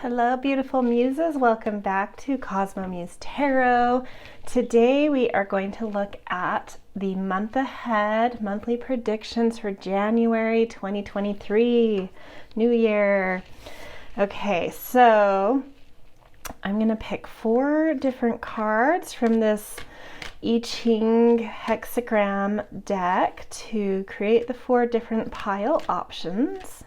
Hello, beautiful muses. Welcome back to Cosmo Muse Tarot. Today we are going to look at the month ahead, monthly predictions for January 2023, New Year. Okay, so I'm going to pick 4 different cards from this I-Ching hexagram deck to create the 4 different pile options.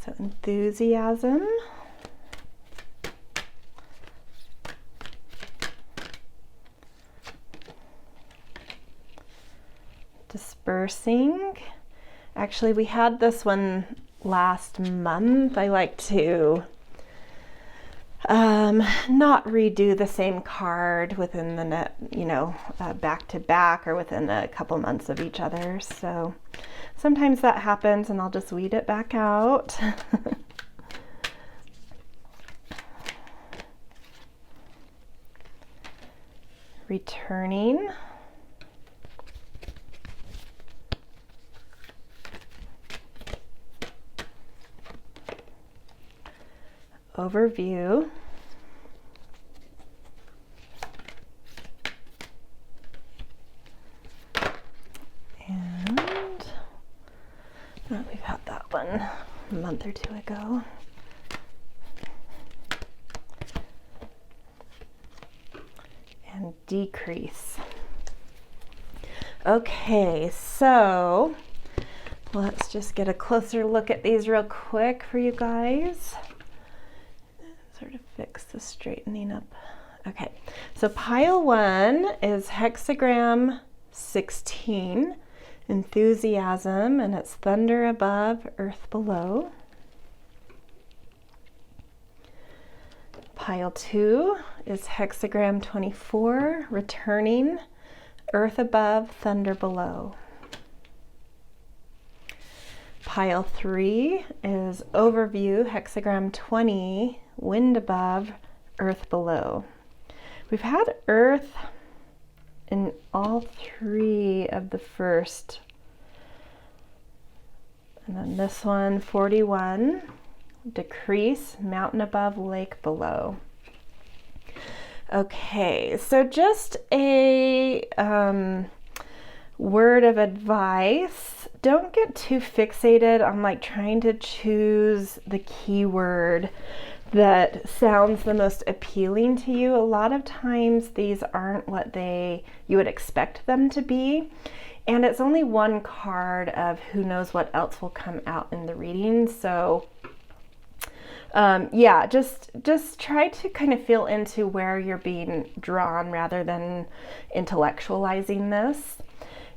So enthusiasm, dispersing. Actually, we had this one last month. I like to not redo the same card within the back to back or within a couple months of each other. So sometimes that happens and I'll just weed it back out. Returning. Overview. And we've had that one a month or 2 ago. And decrease. Okay, so let's just get a closer look at these real quick for you guys. Sort of fix the straightening up. Okay, so pile 1 is hexagram 16, enthusiasm, and it's thunder above, earth below. Pile 2 is hexagram 24, returning, earth above, thunder below. Pile 3 is overview, hexagram 20, wind above, earth below. We've had earth in all 3 of the first. And then this one, 41, decrease, mountain above, lake below. Okay, so just a word of advice. Don't get too fixated on like trying to choose the keyword that sounds the most appealing to you. A lot of times these aren't what you would expect them to be. And it's only one card of who knows what else will come out in the reading. So yeah, just try to kind of feel into where you're being drawn rather than intellectualizing this.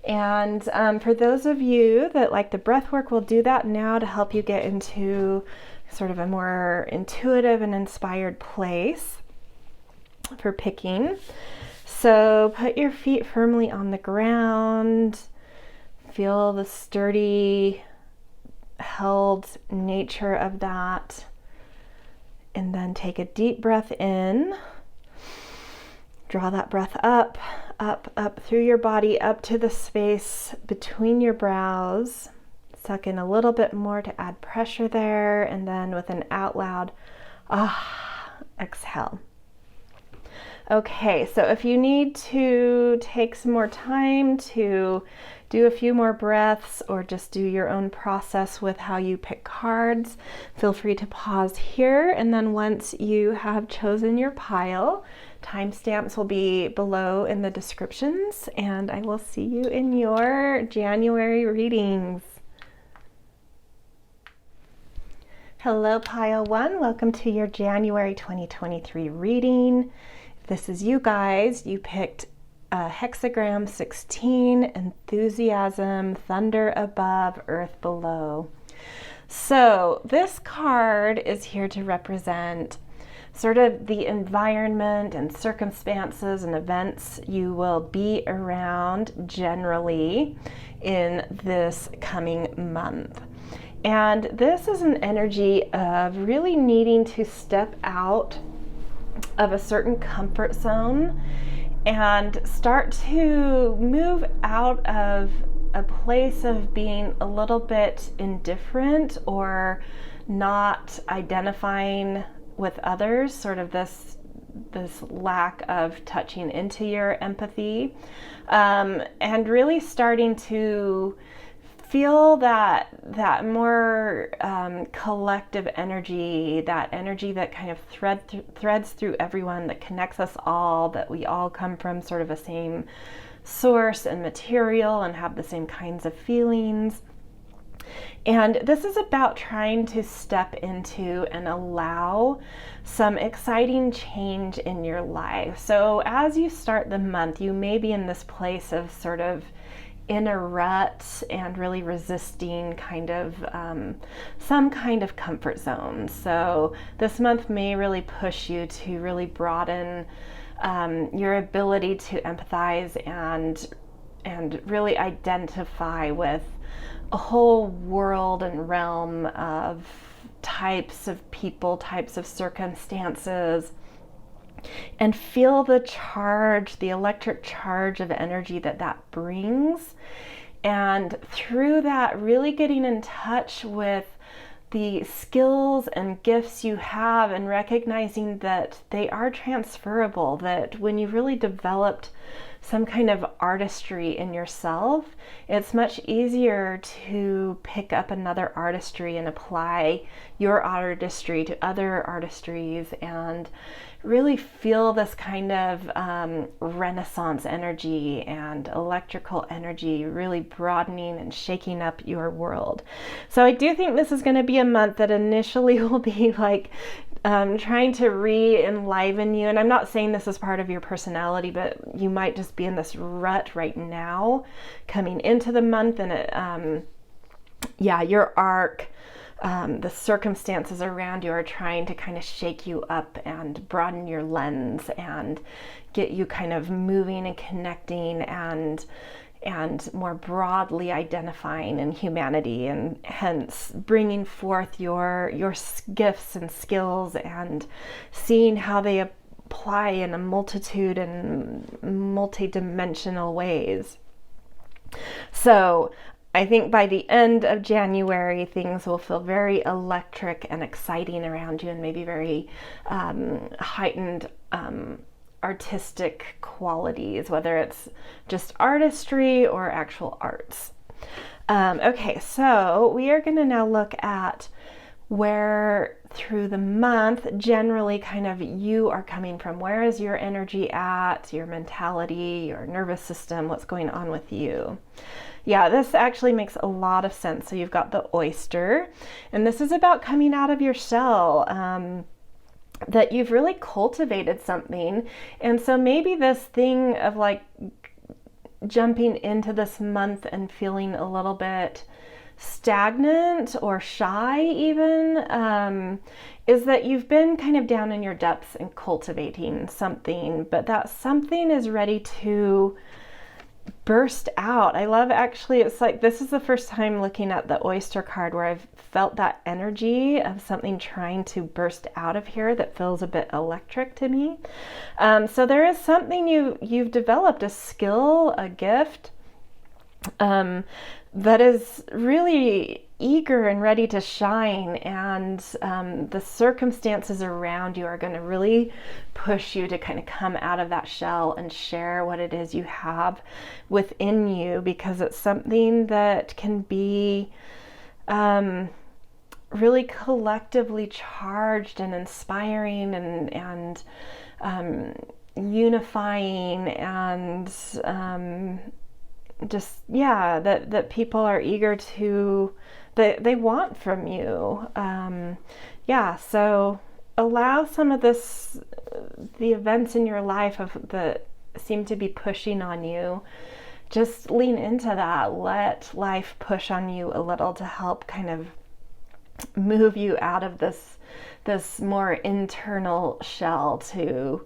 And for those of you that like the breath work, we'll do that now to help you get into sort of a more intuitive and inspired place for picking. So put your feet firmly on the ground. Feel the sturdy, held nature of that. And then take a deep breath in. Draw that breath up, up, up through your body, up to the space between your brows. Suck in a little bit more to add pressure there, and then with an out loud, exhale. Okay, so if you need to take some more time to do a few more breaths or just do your own process with how you pick cards, feel free to pause here. And then once you have chosen your pile, timestamps will be below in the descriptions, and I will see you in your January readings. Hello, pile 1. Welcome to your January 2023 reading. If this is you guys, you picked hexagram 16, enthusiasm, thunder above, earth below. So this card is here to represent sort of the environment and circumstances and events you will be around generally in this coming month. And this is an energy of really needing to step out of a certain comfort zone and start to move out of a place of being a little bit indifferent or not identifying with others, sort of this lack of touching into your empathy, and really starting to feel that more collective energy, that energy that kind of threads through everyone, that connects us all, that we all come from sort of a same source and material and have the same kinds of feelings. And this is about trying to step into and allow some exciting change in your life. So as you start the month, you may be in this place of sort of in a rut and really resisting kind of some kind of comfort zone. So this month may really push you to really broaden your ability to empathize and really identify with a whole world and realm of types of people, types of circumstances, and feel the charge, the electric charge of energy that brings. And through that, really getting in touch with the skills and gifts you have and recognizing that they are transferable, that when you've really developed some kind of artistry in yourself, it's much easier to pick up another artistry and apply your artistry to other artistries and really feel this kind of Renaissance energy and electrical energy really broadening and shaking up your world. So I do think this is going to be a month that initially will be like trying to re-enliven you. And I'm not saying this is part of your personality, but you might just be in this rut right now coming into the month. And your arc, the circumstances around you are trying to kind of shake you up and broaden your lens and get you kind of moving and connecting and more broadly identifying in humanity, and hence bringing forth your gifts and skills and seeing how they apply in a multitude and multi-dimensional ways. So I think by the end of January, things will feel very electric and exciting around you, and maybe very heightened artistic qualities, whether it's just artistry or actual arts. Okay, so we are going to now look at where through the month generally kind of you are coming from. Where is your energy at, your mentality, your nervous system, what's going on with you? Yeah, this actually makes a lot of sense. So you've got the oyster, and this is about coming out of your shell, that you've really cultivated something. And so maybe this thing of like jumping into this month and feeling a little bit stagnant or shy even, is that you've been kind of down in your depths and cultivating something, but that something is ready to burst out. I love, actually, it's like this is the first time looking at the oyster card where I've felt that energy of something trying to burst out of here that feels a bit electric to me. So there is something you've developed, a skill, a gift, that is really eager and ready to shine, and the circumstances around you are going to really push you to kind of come out of that shell and share what it is you have within you, because it's something that can be really collectively charged and inspiring and unifying, and that people are eager to, that they want from you. So allow some of this, the events in your life that seem to be pushing on you, just lean into that. Let life push on you a little to help kind of move you out of this more internal shell to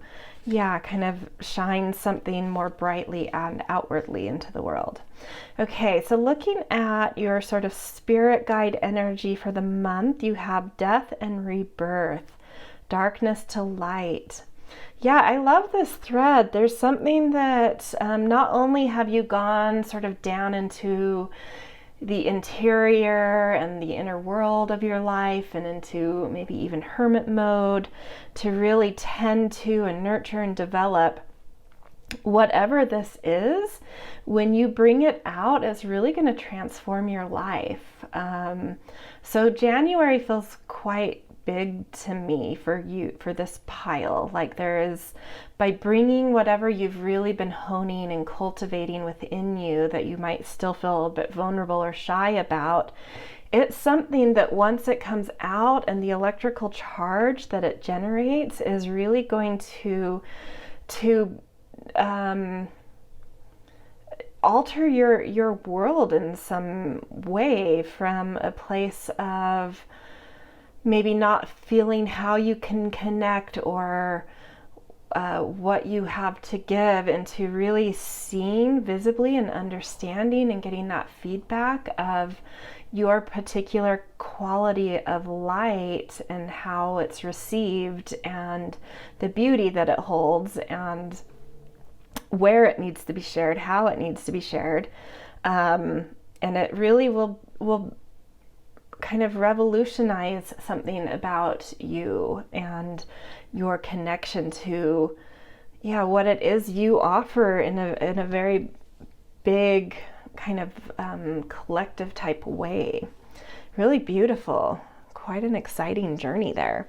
kind of shine something more brightly and outwardly into the world. Okay, so looking at your sort of spirit guide energy for the month, you have death and rebirth, darkness to light. Yeah, I love this thread. There's something that not only have you gone sort of down into the interior and the inner world of your life and into maybe even hermit mode to really tend to and nurture and develop whatever this is. When you bring it out, it's really going to transform your life. So January feels quite big to me for you, for this pile. Like there is, by bringing whatever you've really been honing and cultivating within you that you might still feel a bit vulnerable or shy about, it's something that once it comes out and the electrical charge that it generates is really going to alter your world in some way, from a place of maybe not feeling how you can connect or what you have to give, into really seeing visibly and understanding and getting that feedback of your particular quality of light and how it's received and the beauty that it holds and where it needs to be shared, how it needs to be shared. And it really will kind of revolutionize something about you and your connection to, what it is you offer in a very big kind of collective type way. Really beautiful. Quite an exciting journey there.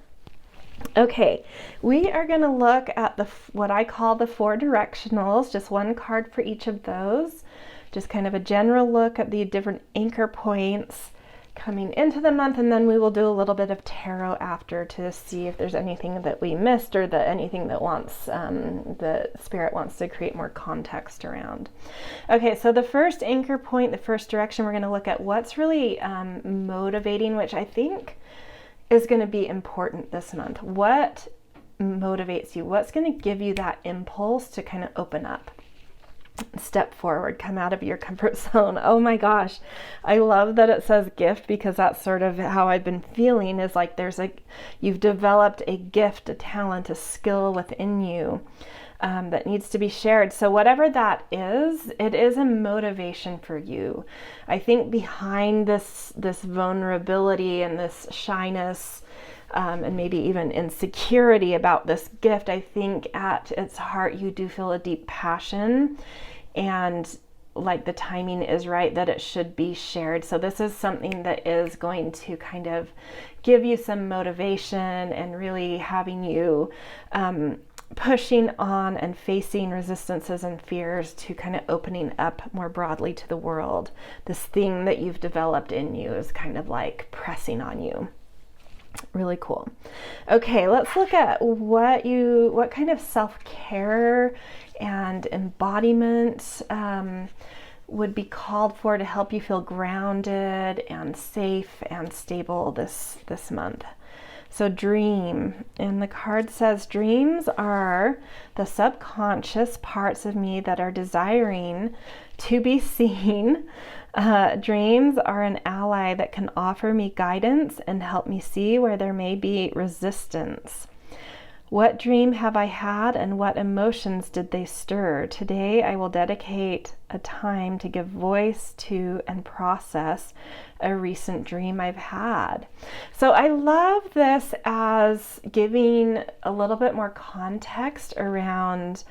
Okay, we are going to look at what I call the 4 directionals, just one card for each of those. Just kind of a general look at the different anchor points coming into the month, and then we will do a little bit of tarot after to see if there's anything that we missed or anything that the spirit wants to create more context around. Okay, so the first anchor point, the first direction, we're going to look at what's really motivating, which I think is going to be important this month. What motivates you? What's going to give you that impulse to kind of open up, step forward, come out of your comfort zone? Oh my gosh, I love that it says gift, because that's sort of how I've been feeling, is like you've developed a gift, a talent, a skill within you that needs to be shared. So whatever that is, it is a motivation for you. I think behind this vulnerability and this shyness and maybe even insecurity about this gift, I think at its heart you do feel a deep passion, and like the timing is right that it should be shared. So this is something that is going to kind of give you some motivation and really having you pushing on and facing resistances and fears to kind of opening up more broadly to the world. This thing that you've developed in you is kind of like pressing on you. Really cool. Okay, let's look at what kind of self-care and embodiment would be called for to help you feel grounded and safe and stable this month. So dream, and the card says dreams are the subconscious parts of me that are desiring to be seen. Dreams are an ally that can offer me guidance and help me see where there may be resistance. What dream have I had, and what emotions did they stir? Today I will dedicate a time to give voice to and process a recent dream I've had. So I love this as giving a little bit more context around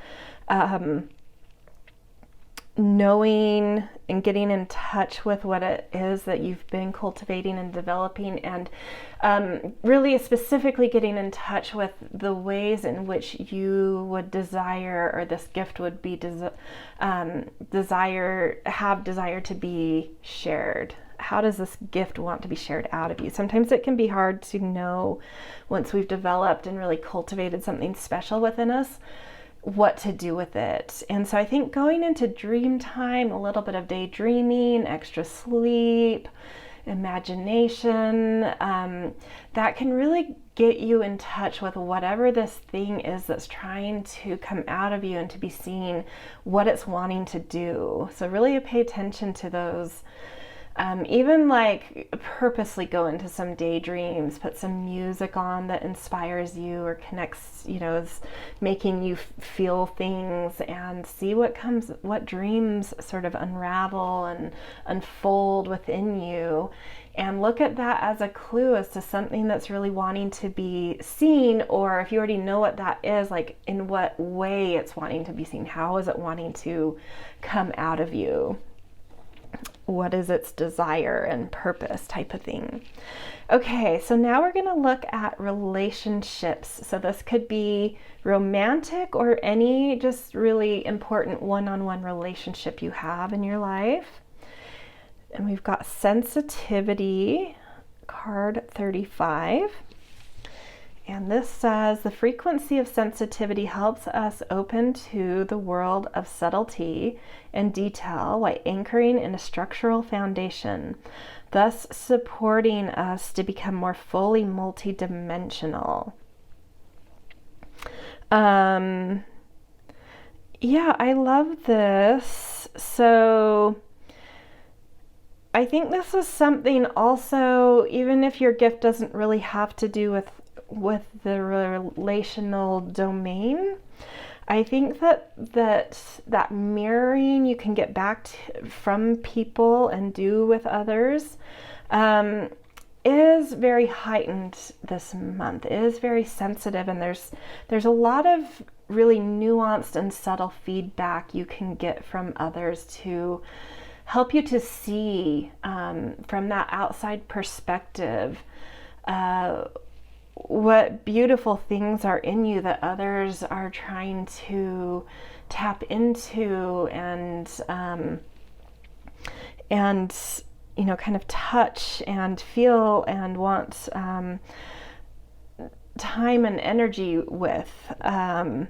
knowing and getting in touch with what it is that you've been cultivating and developing, and really specifically getting in touch with the ways in which you would desire, or this gift would be desire to be shared. How does this gift want to be shared out of you? Sometimes it can be hard to know, once we've developed and really cultivated something special within us, what to do with it. And so I think going into dream time, a little bit of daydreaming, extra sleep, imagination, that can really get you in touch with whatever this thing is that's trying to come out of you and to be seen, what it's wanting to do. So really pay attention to those Even like purposely go into some daydreams, put some music on that inspires you or connects, is making you feel things, and see what dreams sort of unravel and unfold within you. And look at that as a clue as to something that's really wanting to be seen, or if you already know what that is, like in what way it's wanting to be seen. How is it wanting to come out of you? What is its desire and purpose, type of thing. Okay, so now we're going to look at relationships. So this could be romantic or any just really important one-on-one relationship you have in your life. And we've got sensitivity, card 35. And this says, the frequency of sensitivity helps us open to the world of subtlety and detail while anchoring in a structural foundation, thus supporting us to become more fully multidimensional. Yeah, I love this. So I think this is something also, even if your gift doesn't really have to do with the relational domain, I think that mirroring you can get back from people and do with others is very heightened this month. It is very sensitive, and there's a lot of really nuanced and subtle feedback you can get from others to help you to see from that outside perspective what beautiful things are in you that others are trying to tap into and kind of touch and feel and want time and energy with. And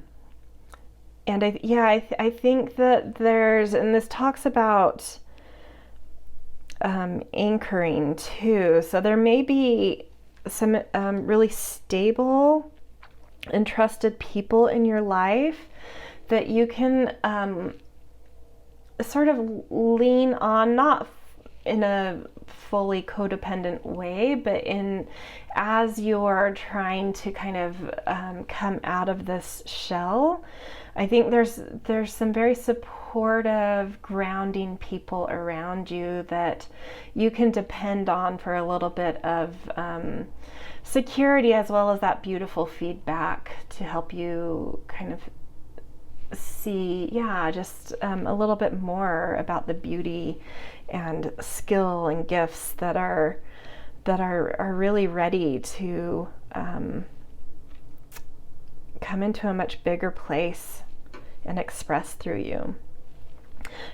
I think that and this talks about anchoring too. So there may be some really stable and trusted people in your life that you can sort of lean on, not in a fully codependent way, but as you're trying to kind of come out of this shell. I think there's some very supportive, grounding people around you that you can depend on for a little bit of security, as well as that beautiful feedback to help you kind of see, just a little bit more about the beauty and skill and gifts that are really ready to come into a much bigger place and express through you.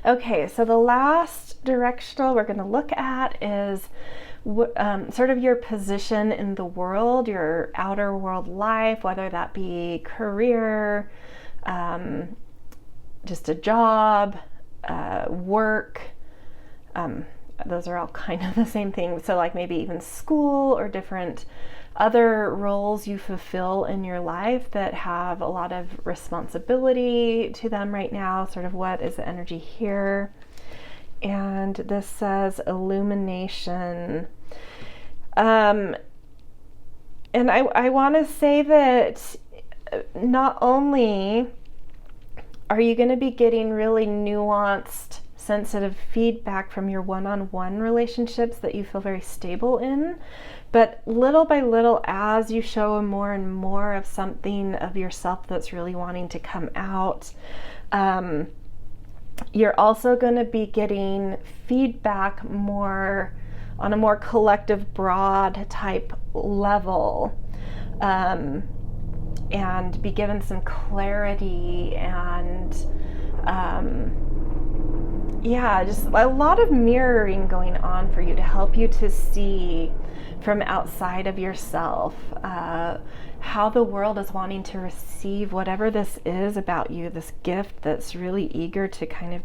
Okay, so the last directional we're going to look at is sort of your position in the world, your outer world life, whether that be career, just a job, work. Those are all kind of the same thing. So like maybe even school or different other roles you fulfill in your life that have a lot of responsibility to them right now. Sort of what is the energy here? And this says illumination. And I want to say that not only are you going to be getting really nuanced, sensitive feedback from your one-on-one relationships that you feel very stable in, but little by little, as you show more and more of something of yourself that's really wanting to come out, you're also going to be getting feedback more on a more collective, broad type level, and be given some clarity and just a lot of mirroring going on for you to help you to see from outside of yourself how the world is wanting to receive whatever this is about you, this gift that's really eager to kind of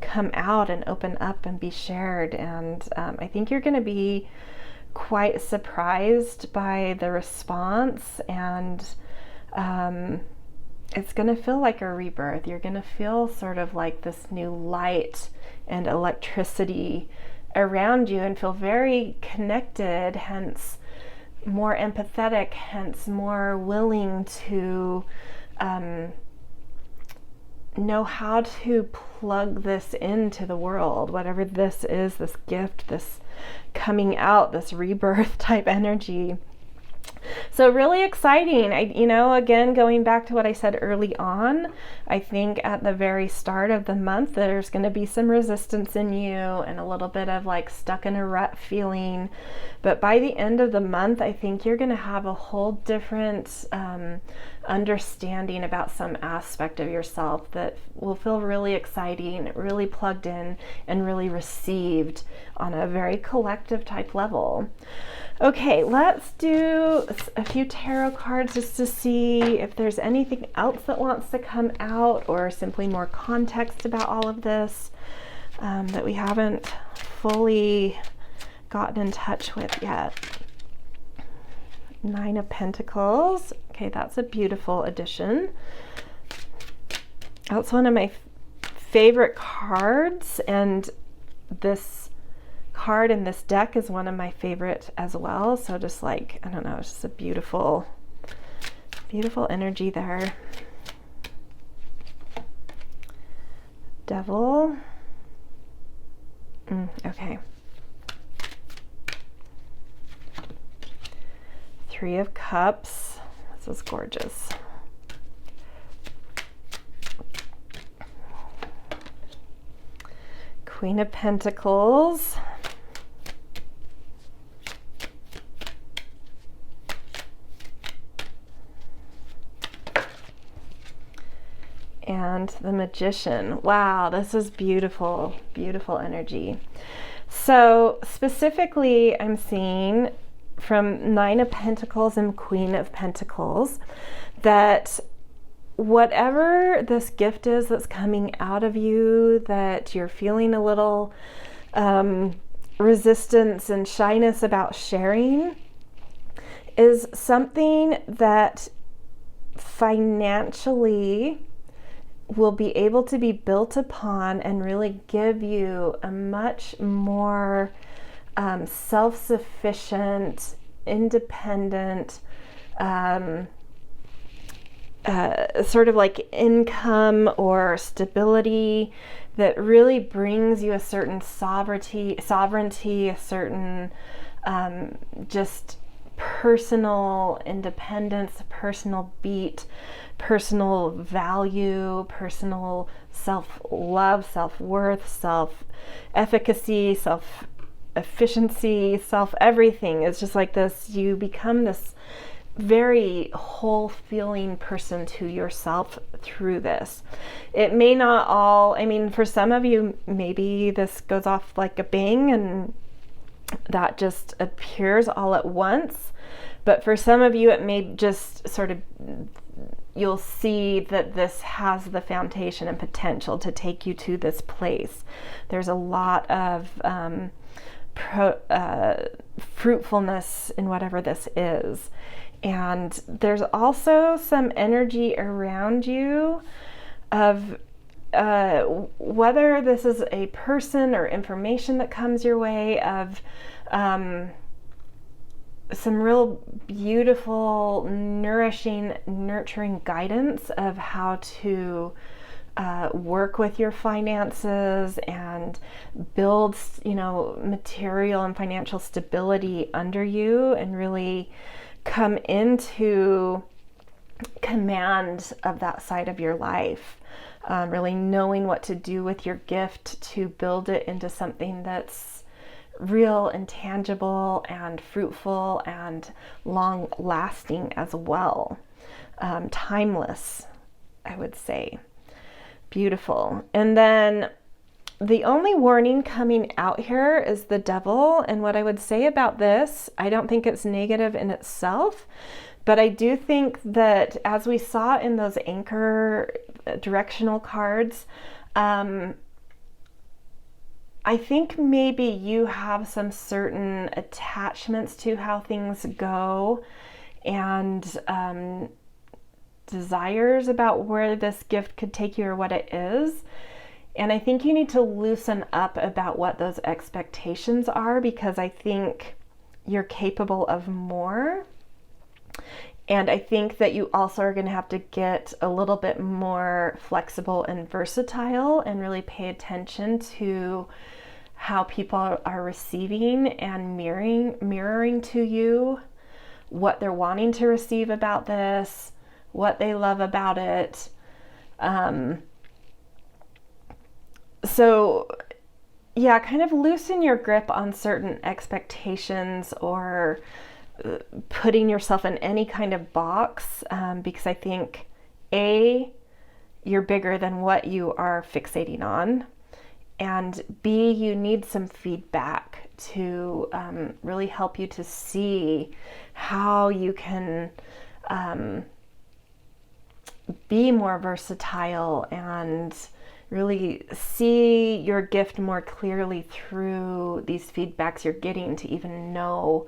come out and open up and be shared. And I think you're going to be quite surprised by the response, and it's going to feel like a rebirth. You're going to feel sort of like this new light and electricity around you and feel very connected, hence more empathetic, hence more willing to know how to plug this into the world, whatever this is, this gift, this coming out, this rebirth type energy. So really exciting. Again, going back to what I said early on, I think at the very start of the month, there's going to be some resistance in you and a little bit of like stuck in a rut feeling. But by the end of the month, I think you're going to have a whole different understanding about some aspect of yourself that will feel really exciting, really plugged in, and really received on a very collective type level. Okay, let's do a few tarot cards just to see if there's anything else that wants to come out, or simply more context about all of this that we haven't fully gotten in touch with yet. Nine of Pentacles. Okay, that's a beautiful addition. That's one of my favorite cards, and this card in this deck is one of my favorite as well. So just like, I don't know, it's just a beautiful, beautiful energy there. Devil. Okay. Three of Cups. This is gorgeous. Queen of Pentacles. And the Magician. Wow, this is beautiful, beautiful energy. So specifically, I'm seeing from Nine of Pentacles and Queen of Pentacles that whatever this gift is that's coming out of you, that you're feeling a little resistance and shyness about sharing, is something that financially will be able to be built upon and really give you a much more self-sufficient, independent, sort of like income or stability that really brings you a certain sovereignty, a certain just personal independence, personal beat, personal value, personal self-love, self-worth, self-efficacy, self-efficiency, self-everything. It's just like this, you become this very whole feeling person to yourself through this. It may not all, I mean, for some of you, maybe this goes off like a bang and that just appears all at once. But for some of you, it may just sort of, you'll see that this has the foundation and potential to take you to this place. There's a lot of fruitfulness in whatever this is. And there's also some energy around you of whether this is a person or information that comes your way, of some real beautiful, nourishing, nurturing guidance of how to work with your finances and build, material and financial stability under you, and really come into command of that side of your life. Really knowing what to do with your gift to build it into something that's real and tangible and fruitful and long lasting as well. Timeless, I would say. Beautiful. And then the only warning coming out here is the Devil. And what I would say about this, I don't think it's negative in itself, but I do think that, as we saw in those anchor directional cards, I think maybe you have some certain attachments to how things go, and desires about where this gift could take you or what it is. And I think you need to loosen up about what those expectations are, because I think you're capable of more. And I think that you also are going to have to get a little bit more flexible and versatile and really pay attention to how people are receiving and mirroring to you what they're wanting to receive about this, what they love about it. So yeah, kind of loosen your grip on certain expectations or putting yourself in any kind of box, because I think you're bigger than what you are fixating on, and B, you need some feedback to really help you to see how you can be more versatile and really see your gift more clearly through these feedbacks you're getting, to even know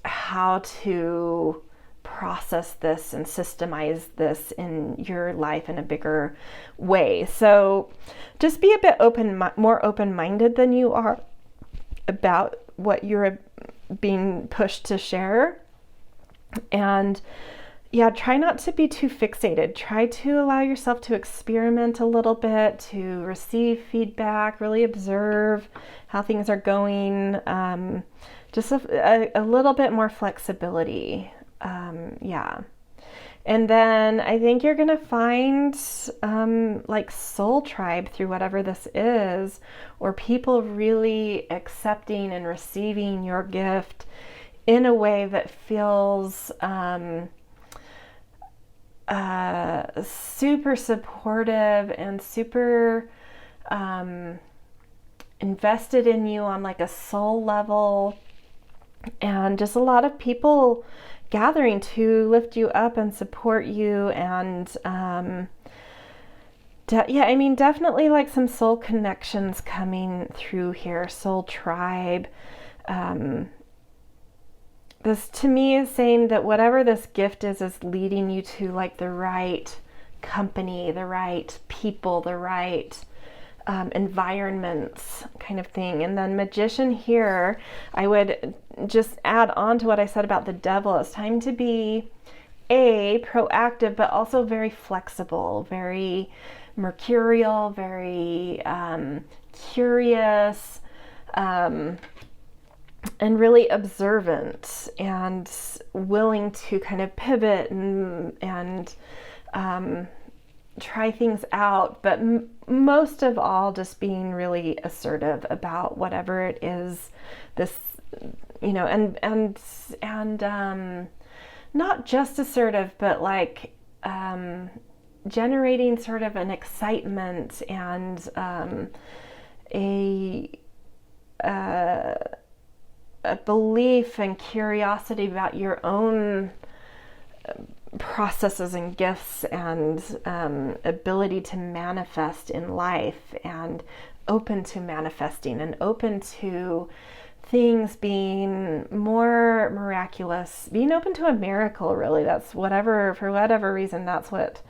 how to process this and systemize this in your life in a bigger way. So just be a bit more open-minded than you are about what you're being pushed to share. And yeah, try not to be too fixated. Try to allow yourself to experiment a little bit, to receive feedback, really observe how things are going. Just a little bit more flexibility. Yeah. And then I think you're going to find like soul tribe through whatever this is, or people really accepting and receiving your gift in a way that feels super supportive and super invested in you on like a soul level, and just a lot of people gathering to lift you up and support you. And yeah, I mean, definitely like some soul connections coming through here, soul tribe. This to me is saying that whatever this gift is leading you to like the right company, the right people, the right environments kind of thing. And then Magician here, I would just add on to what I said about the Devil. It's time to be proactive, but also very flexible, very mercurial, very curious, and really observant and willing to kind of pivot and try things out, but most of all, just being really assertive about whatever it is, this, you know, and not just assertive, but like generating sort of an excitement and a belief and curiosity about your own processes and gifts and ability to manifest in life, and open to manifesting and open to things being more miraculous, being open to a miracle, really. That's whatever, for whatever reason, that's what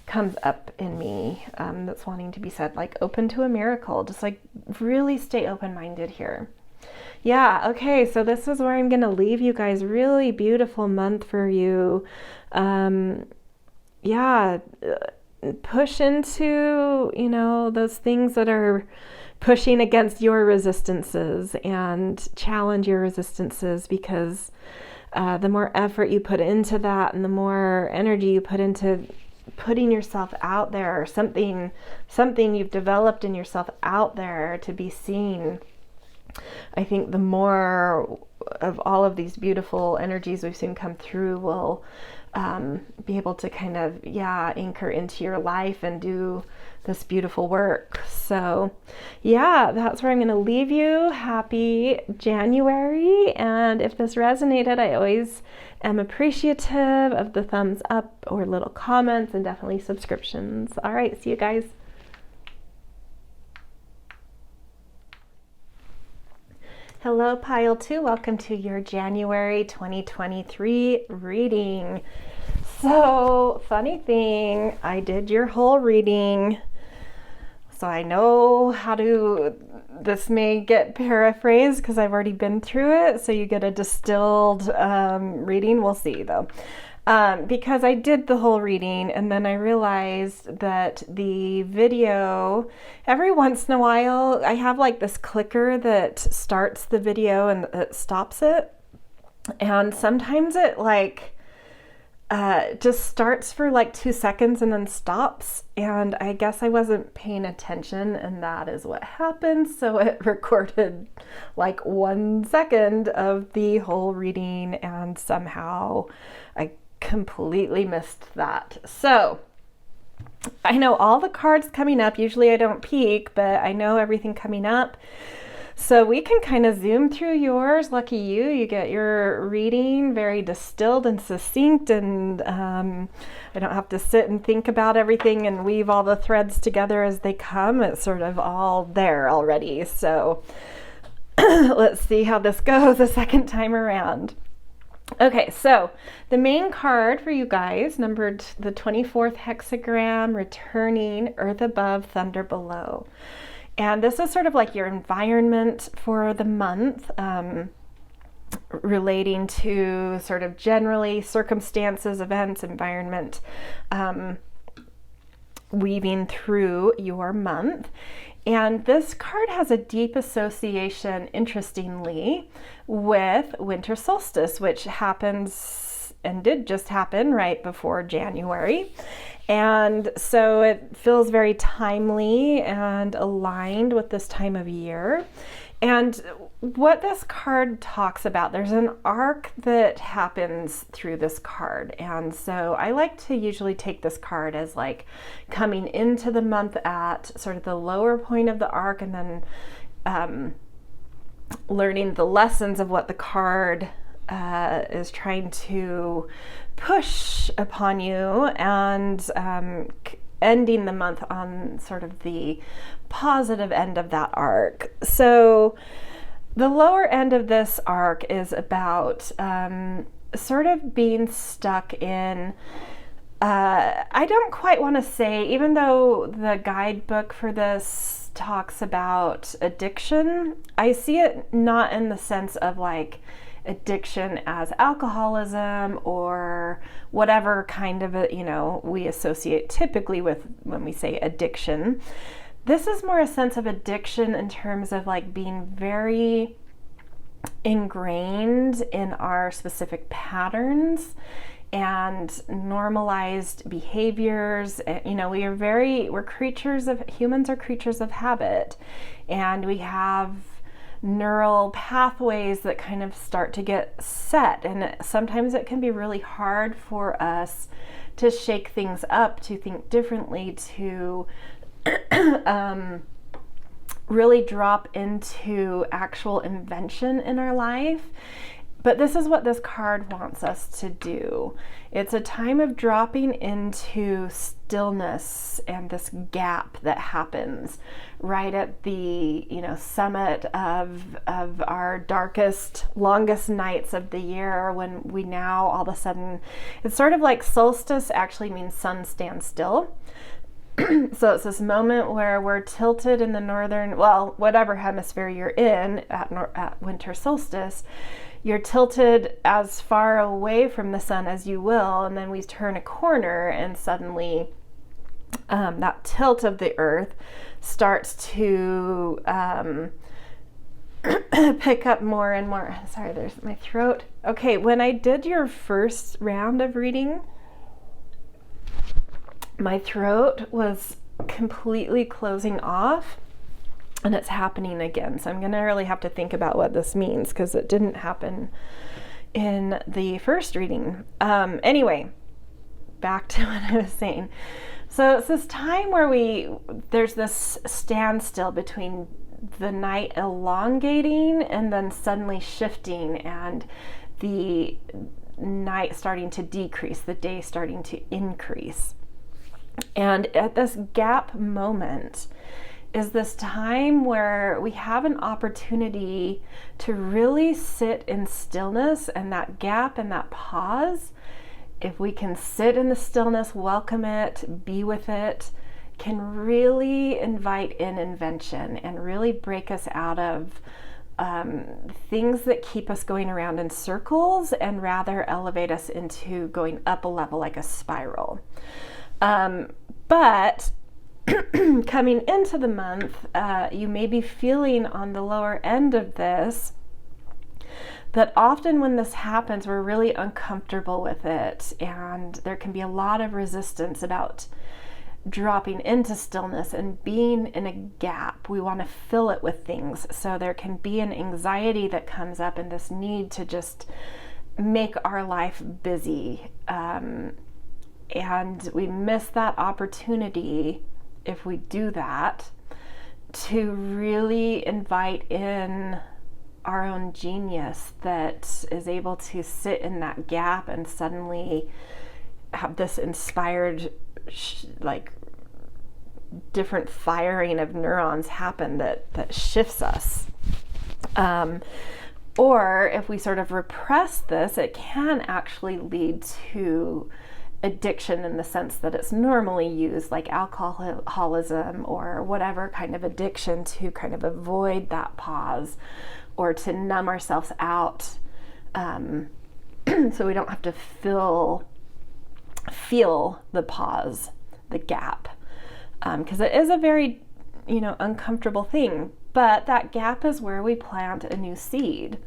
comes up in me, that's wanting to be said, like open to a miracle. Just like really stay open-minded here. Yeah, okay, so this is where I'm going to leave you guys. Really beautiful month for you. Yeah, push into, you know, those things that are pushing against your resistances, and challenge your resistances, because the more effort you put into that and the more energy you put into putting yourself out there, something you've developed in yourself out there to be seen, I think the more of all of these beautiful energies we've seen come through will be able to kind of, anchor into your life and do this beautiful work. So yeah, that's where I'm going to leave you. Happy January. And if this resonated, I always am appreciative of the thumbs up or little comments, and definitely subscriptions. All right, see you guys. Hello, Pile 2. Welcome to your January 2023 reading. So, funny thing, I did your whole reading, so I know how to, this may get paraphrased because I've already been through it, so you get a distilled reading. We'll see though. Because I did the whole reading and then I realized that the video, every once in a while, I have like this clicker that starts the video and it stops it. And sometimes it like just starts for like 2 seconds and then stops. And I guess I wasn't paying attention and that is what happened. So it recorded like 1 second of the whole reading and somehow I completely missed that. So I know all the cards coming up. Usually I don't peek, but I know everything coming up. So we can kind of zoom through yours. Lucky you, you get your reading very distilled and succinct, and I don't have to sit and think about everything and weave all the threads together as they come. It's sort of all there already. So let's see how this goes the second time around. Okay, so the main card for you guys, numbered the 24th hexagram, returning, earth above, thunder below. And this is sort of like your environment for the month, relating to sort of generally circumstances, events, environment, weaving through your month. And this card has a deep association, interestingly, with winter solstice, which happens and did just happen right before January. And so it feels very timely and aligned with this time of year. And what this card talks about, there's an arc that happens through this card. And so I like to usually take this card as like coming into the month at sort of the lower point of the arc and then learning the lessons of what the card is trying to push upon you, and ending the month on sort of the positive end of that arc. So the lower end of this arc is about sort of being stuck in, I don't quite want to say, even though the guidebook for this talks about addiction, I see it not in the sense of like addiction as alcoholism or whatever kind of we associate typically with when we say addiction. This is more a sense of addiction in terms of like being very ingrained in our specific patterns and normalized behaviors. Humans are creatures of habit, and we have neural pathways that kind of start to get set, and sometimes it can be really hard for us to shake things up, to think differently, to really drop into actual invention in our life. But this is what this card wants us to do. It's a time of dropping into stillness and this gap that happens right at the summit of our darkest, longest nights of the year, when we now all of a sudden, it's sort of like solstice actually means sun stands still. So it's this moment where we're tilted in the northern, whatever hemisphere you're in at winter solstice, you're tilted as far away from the sun as you will, and then we turn a corner and suddenly that tilt of the earth starts to pick up more and more. Sorry, there's my throat. Okay, when I did your first round of reading, my throat was completely closing off, and it's happening again. So I'm going to really have to think about what this means, because it didn't happen in the first reading. Anyway, back to what I was saying. So it's this time where there's this standstill between the night elongating and then suddenly shifting, and the night starting to decrease, the day starting to increase. And at this gap moment is this time where we have an opportunity to really sit in stillness, and that gap and that pause if we can sit in the stillness, welcome it, be with it, can really invite in invention and really break us out of things that keep us going around in circles and rather elevate us into going up a level like a spiral. But coming into the month, you may be feeling on the lower end of this, that often when this happens, we're really uncomfortable with it, and there can be a lot of resistance about dropping into stillness and being in a gap. We want to fill it with things. So there can be an anxiety that comes up and this need to just make our life busy. And we miss that opportunity, if we do that, to really invite in our own genius that is able to sit in that gap and suddenly have this inspired like different firing of neurons happen that shifts us. Or if we sort of repress this, it can actually lead to addiction in the sense that it's normally used, like alcoholism or whatever kind of addiction, to kind of avoid that pause or to numb ourselves out, so we don't have to feel the pause, the gap, because it is a very, uncomfortable thing. But that gap is where we plant a new seed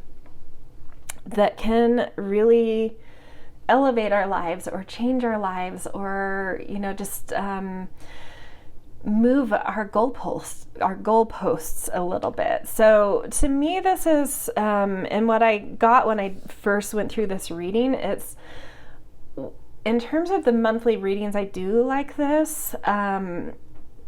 that can really elevate our lives or change our lives, or just move our goalposts a little bit. So to me, this is and what I got when I first went through this reading, it's in terms of the monthly readings, I do like this.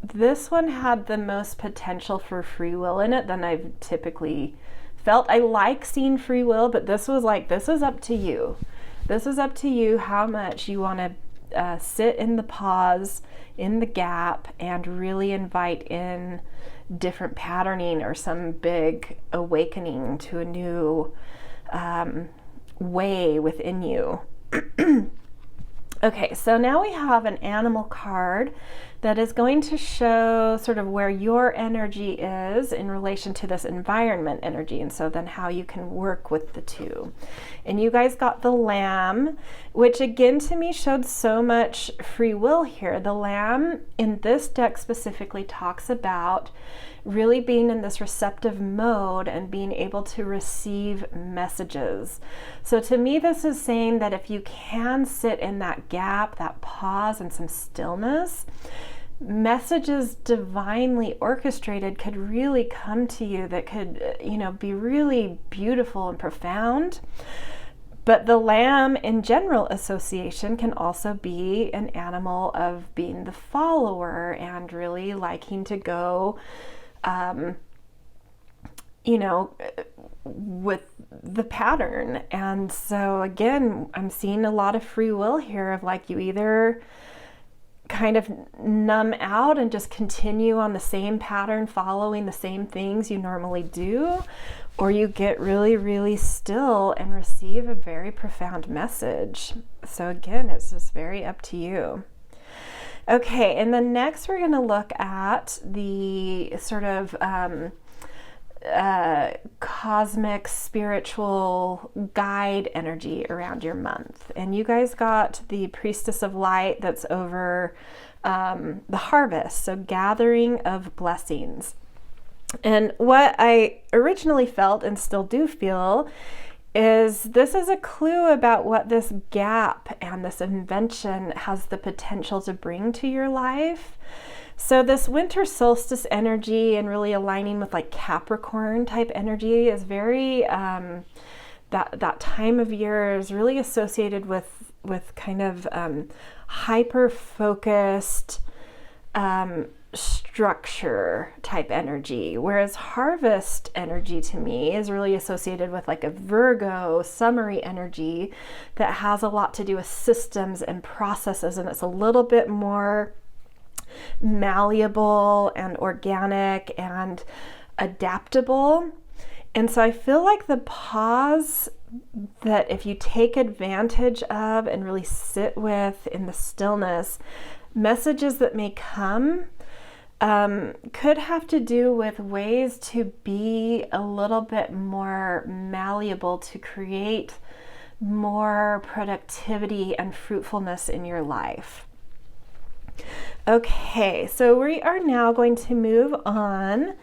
This one had the most potential for free will in it than I've typically felt. I like seeing free will, but this was like, this is up to you. This is up to you how much you want to sit in the pause, in the gap, and really invite in different patterning or some big awakening to a new way within you. Okay, so now we have an animal card that is going to show sort of where your energy is in relation to this environment energy, and so then how you can work with the two. And you guys got the Lamb, which again to me showed so much free will here. The Lamb in this deck specifically talks about really being in this receptive mode and being able to receive messages. So to me, this is saying that if you can sit in that gap, that pause, and some stillness, messages divinely orchestrated could really come to you that could, be really beautiful and profound. But the Lamb in general association can also be an animal of being the follower and really liking to go with the pattern. And so again, I'm seeing a lot of free will here of like, you either kind of numb out and just continue on the same pattern, following the same things you normally do, or you get really, really still and receive a very profound message. So again, it's just very up to you. Okay, and then next we're going to look at the sort of cosmic spiritual guide energy around your month. And you guys got the Priestess of Light that's over the harvest, so gathering of blessings. And what I originally felt and still do feel is this is a clue about what this gap and this invention has the potential to bring to your life. So this winter solstice energy and really aligning with like Capricorn type energy is very, that time of year is really associated with kind of hyper-focused structure type energy, whereas harvest energy to me is really associated with like a Virgo summery energy that has a lot to do with systems and processes, and it's a little bit more malleable and organic and adaptable. And so I feel like the pause that if you take advantage of and really sit with in the stillness, messages that may come could have to do with ways to be a little bit more malleable to create more productivity and fruitfulness in your life. Okay, so we are now going to move on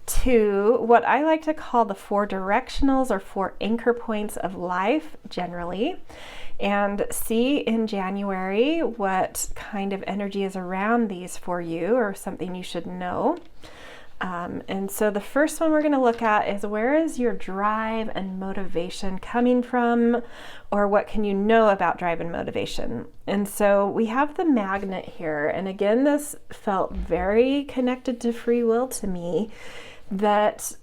to what I like to call the 4 directionals or 4 anchor points of life generally, and see in January what kind of energy is around these for you or something you should know. And so the first one we're going to look at is, where is your drive and motivation coming from, or what can you know about drive and motivation? And so we have the magnet here, and again, this felt very connected to free will to me, that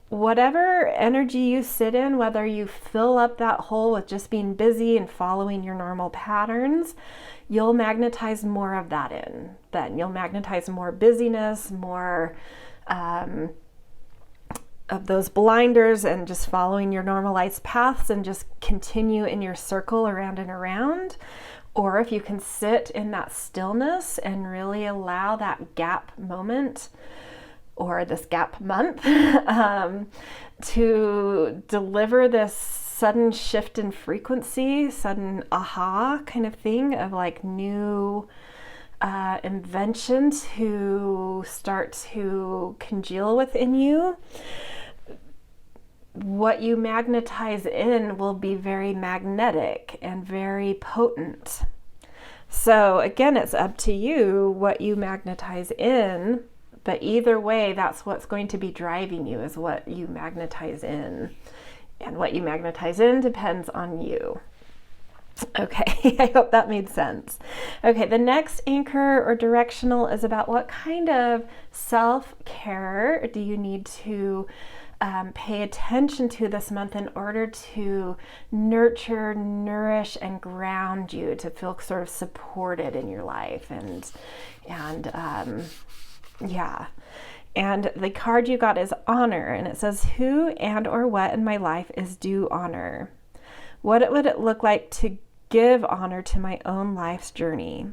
whatever energy you sit in, whether you fill up that hole with just being busy and following your normal patterns, you'll magnetize more of that in. Then you'll magnetize more busyness, more of those blinders, and just following your normalized paths and just continue in your circle around and around. Or if you can sit in that stillness and really allow that gap moment or this gap month to deliver this sudden shift in frequency, sudden aha kind of thing of like new invention to start to congeal within you, what you magnetize in will be very magnetic and very potent. So again, it's up to you what you magnetize in. But either way, that's what's going to be driving you, is what you magnetize in. And what you magnetize in depends on you. Okay, I hope that made sense. Okay, the next anchor or directional is about what kind of self-care do you need to pay attention to this month in order to nurture, nourish, and ground you to feel sort of supported in your life. And the card you got is honor, and it says, who and or what in my life is due honor? What would it look like to give honor to my own life's journey?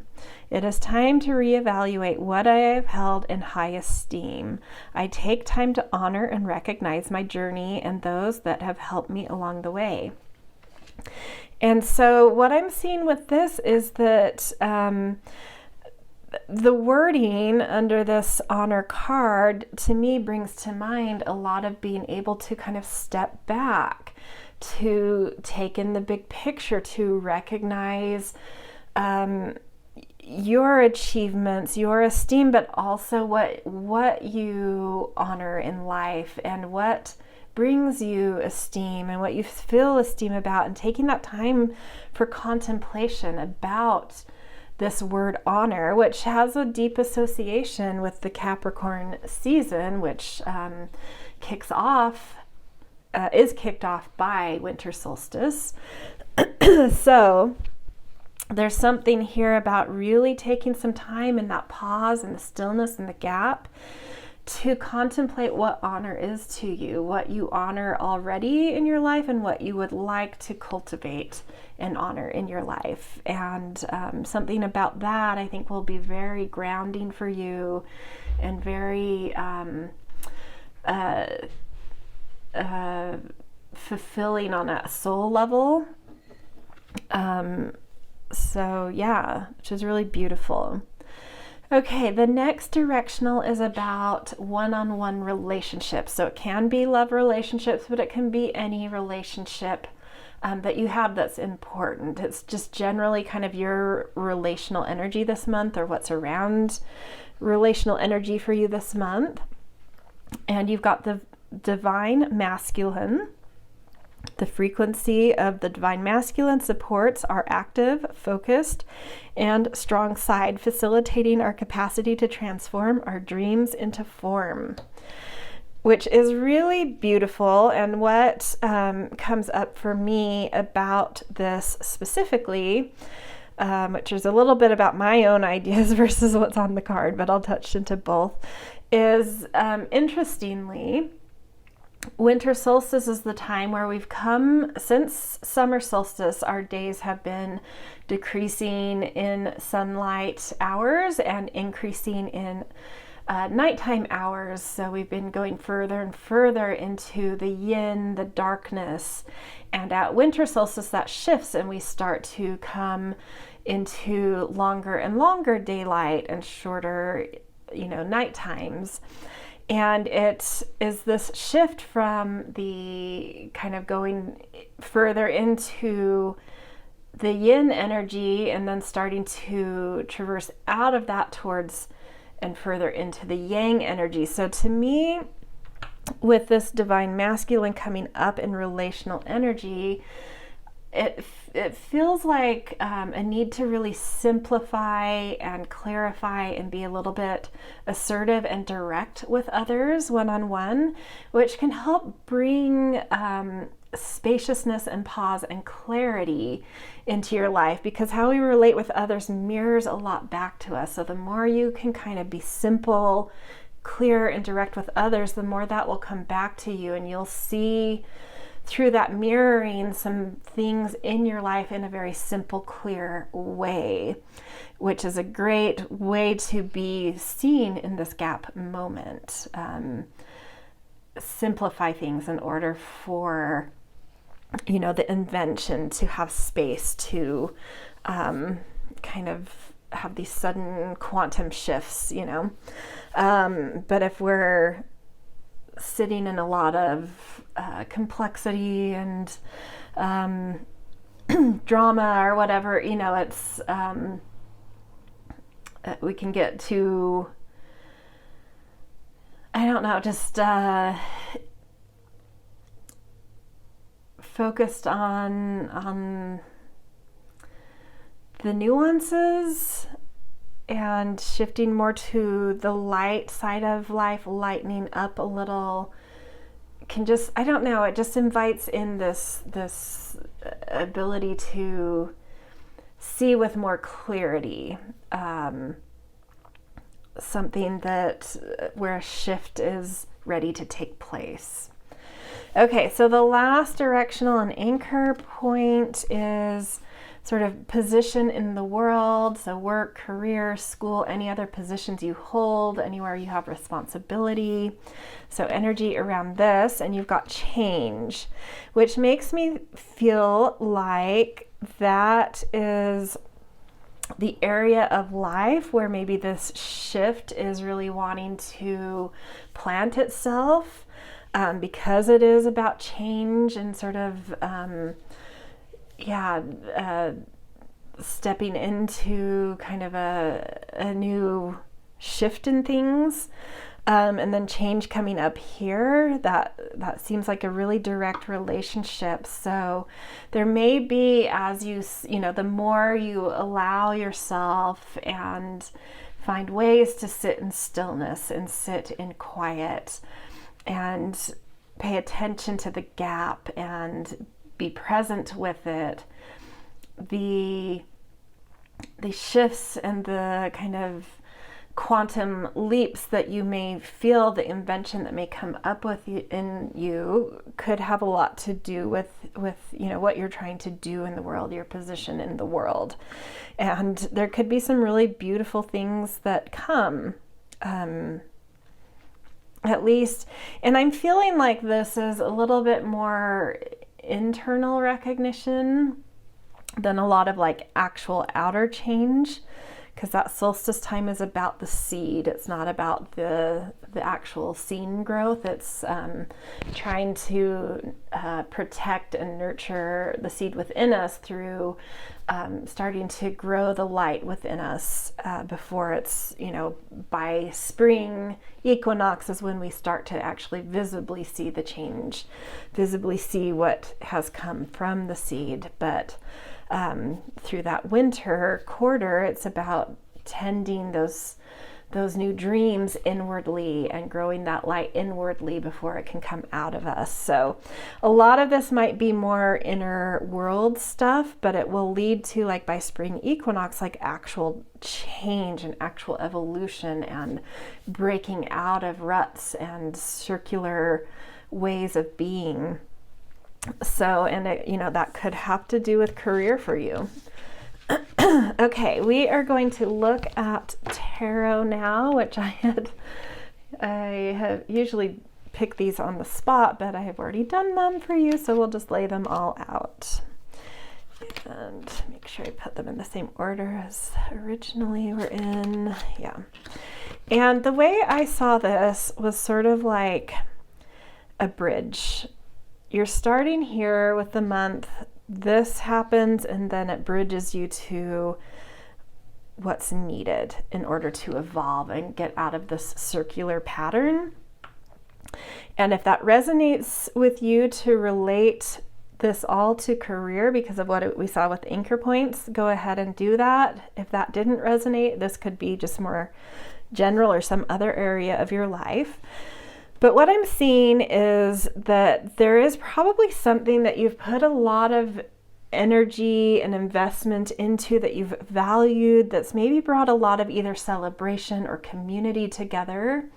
It is time to reevaluate what I have held in high esteem. I take time to honor and recognize my journey and those that have helped me along the way. And so what I'm seeing with this is that the wording under this honor card to me brings to mind a lot of being able to kind of step back, to take in the big picture, to recognize your achievements, your esteem, but also what you honor in life and what brings you esteem and what you feel esteem about, and taking that time for contemplation about this word honor, which has a deep association with the Capricorn season, which is kicked off by winter solstice. So there's something here about really taking some time in that pause and the stillness and the gap to contemplate what honor is to you, what you honor already in your life, and what you would like to cultivate and honor in your life. And something about that I think will be very grounding for you and very fulfilling on a soul level. So yeah, which is really beautiful. Okay, the next directional is about one-on-one relationships. So it can be love relationships, but it can be any relationship that you have that's important. It's just generally kind of your relational energy this month, or what's around relational energy for you this month. And you've got the divine masculine. The frequency of the divine masculine supports our active, focused, and strong side, facilitating our capacity to transform our dreams into form, which is really beautiful. And what comes up for me about this specifically, which is a little bit about my own ideas versus what's on the card, but I'll touch into both, is interestingly, winter solstice is the time where we've come, since summer solstice, our days have been decreasing in sunlight hours and increasing in nighttime hours. So we've been going further and further into the yin, the darkness. And at winter solstice, that shifts and we start to come into longer and longer daylight and shorter, night times. And it is this shift from the kind of going further into the yin energy and then starting to traverse out of that towards and further into the yang energy. So to me, with this divine masculine coming up in relational energy, it feels like a need to really simplify and clarify and be a little bit assertive and direct with others one-on-one, which can help bring spaciousness and pause and clarity into your life, because how we relate with others mirrors a lot back to us. So the more you can kind of be simple, clear, and direct with others, the more that will come back to you, and you'll see through that mirroring some things in your life in a very simple, clear way, which is a great way to be seen in this gap moment. Simplify things in order for, the invention to have space to kind of have these sudden quantum shifts, But if we're sitting in a lot of complexity and drama or whatever, it's we can get too, I don't know, just focused on the nuances and shifting more to the light side of life, lightening up a little, can just, I don't know, it just invites in this ability to see with more clarity, something where a shift is ready to take place. Okay, so the last directional and anchor point is sort of position in the world. So work, career, school, any other positions you hold, anywhere you have responsibility. So energy around this, and you've got change, which makes me feel like that is the area of life where maybe this shift is really wanting to plant itself, because it is about change and sort of stepping into kind of a new shift in things, and then change coming up here, that seems like a really direct relationship. So there may be, as the more you allow yourself and find ways to sit in stillness and sit in quiet and pay attention to the gap and be present with it, the shifts and the kind of quantum leaps that you may feel, the invention that may come up in you could have a lot to do with what you're trying to do in the world, your position in the world. And there could be some really beautiful things that come, at least. And I'm feeling like this is a little bit more internal recognition than a lot of like actual outer change, because that solstice time is about the seed. It's not about the actual seen growth. It's trying to protect and nurture the seed within us through starting to grow the light within us before it's, by spring equinox is when we start to actually visibly see the change, visibly see what has come from the seed. But through that winter quarter, it's about tending those new dreams inwardly and growing that light inwardly before it can come out of us. So a lot of this might be more inner world stuff, but it will lead to, like by spring equinox, like actual change and actual evolution and breaking out of ruts and circular ways of being. So, and it, you know, that could have to do with career for you. Okay, we are going to look at tarot now, which I have usually picked these on the spot, but I have already done them for you, so we'll just lay them all out and make sure I put them in the same order as originally were in. Yeah. And the way I saw this was sort of like a bridge. You're starting here with the month, this happens, and then it bridges you to what's needed in order to evolve and get out of this circular pattern. And if that resonates with you to relate this all to career because of what we saw with anchor points, go ahead and do that. If that didn't resonate, this could be just more general or some other area of your life. But what I'm seeing is that there is probably something that you've put a lot of energy and investment into, that you've valued, that's maybe brought a lot of either celebration or community together.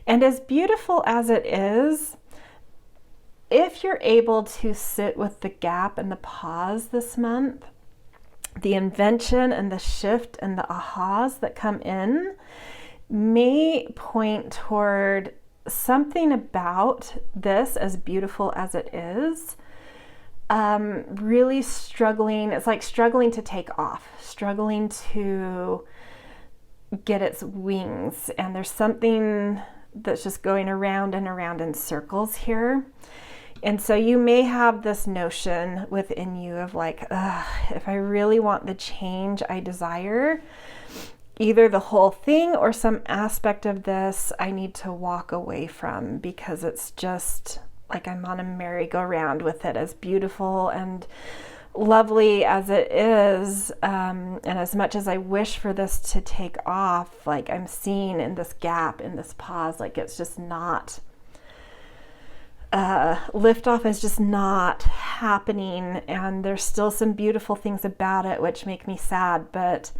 And as beautiful as it is, if you're able to sit with the gap and the pause this month, the invention and the shift and the ahas that come in may point toward something about this, as beautiful as it is, really struggling. It's like struggling to take off, struggling to get its wings. And there's something that's just going around and around in circles here. And so you may have this notion within you of like, if I really want the change I desire, either the whole thing or some aspect of this I need to walk away from, because it's just like I'm on a merry-go-round with it, as beautiful and lovely as it is. And as much as I wish for this to take off, like I'm seeing in this gap, in this pause, like it's just not, liftoff is just not happening. And there's still some beautiful things about it, which make me sad, but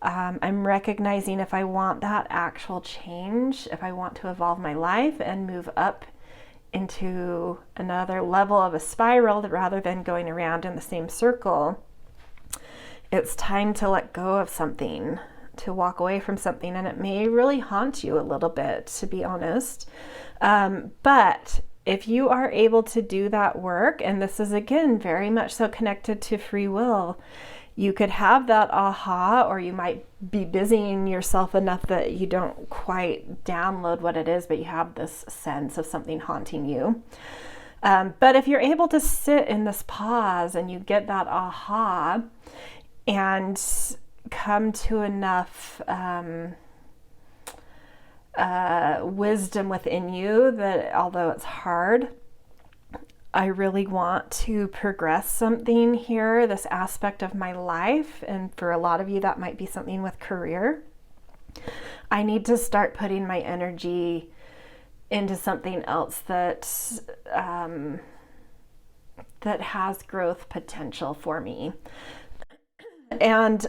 I'm recognizing if I want that actual change, if I want to evolve my life and move up into another level of a spiral rather than going around in the same circle, it's time to let go of something, to walk away from something. And it may really haunt you a little bit, to be honest. But if you are able to do that work, and this is again very much so connected to free will, you could have that aha, or you might be busying yourself enough that you don't quite download what it is, but you have this sense of something haunting you. But if you're able to sit in this pause and you get that aha and come to enough wisdom within you that although it's hard, I really want to progress something here, this aspect of my life. And for a lot of you, that might be something with career. I need to start putting my energy into something else that that has growth potential for me. And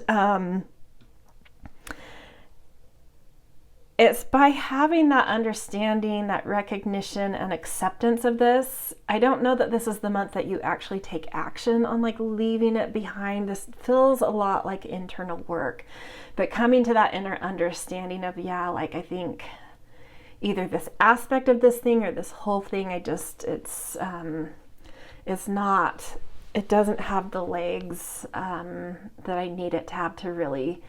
it's by having that understanding, that recognition and acceptance of this. I don't know that this is the month that you actually take action on like leaving it behind. This feels a lot like internal work, but coming to that inner understanding of, yeah, like I think either this aspect of this thing or this whole thing, it doesn't have the legs that I need it to have to really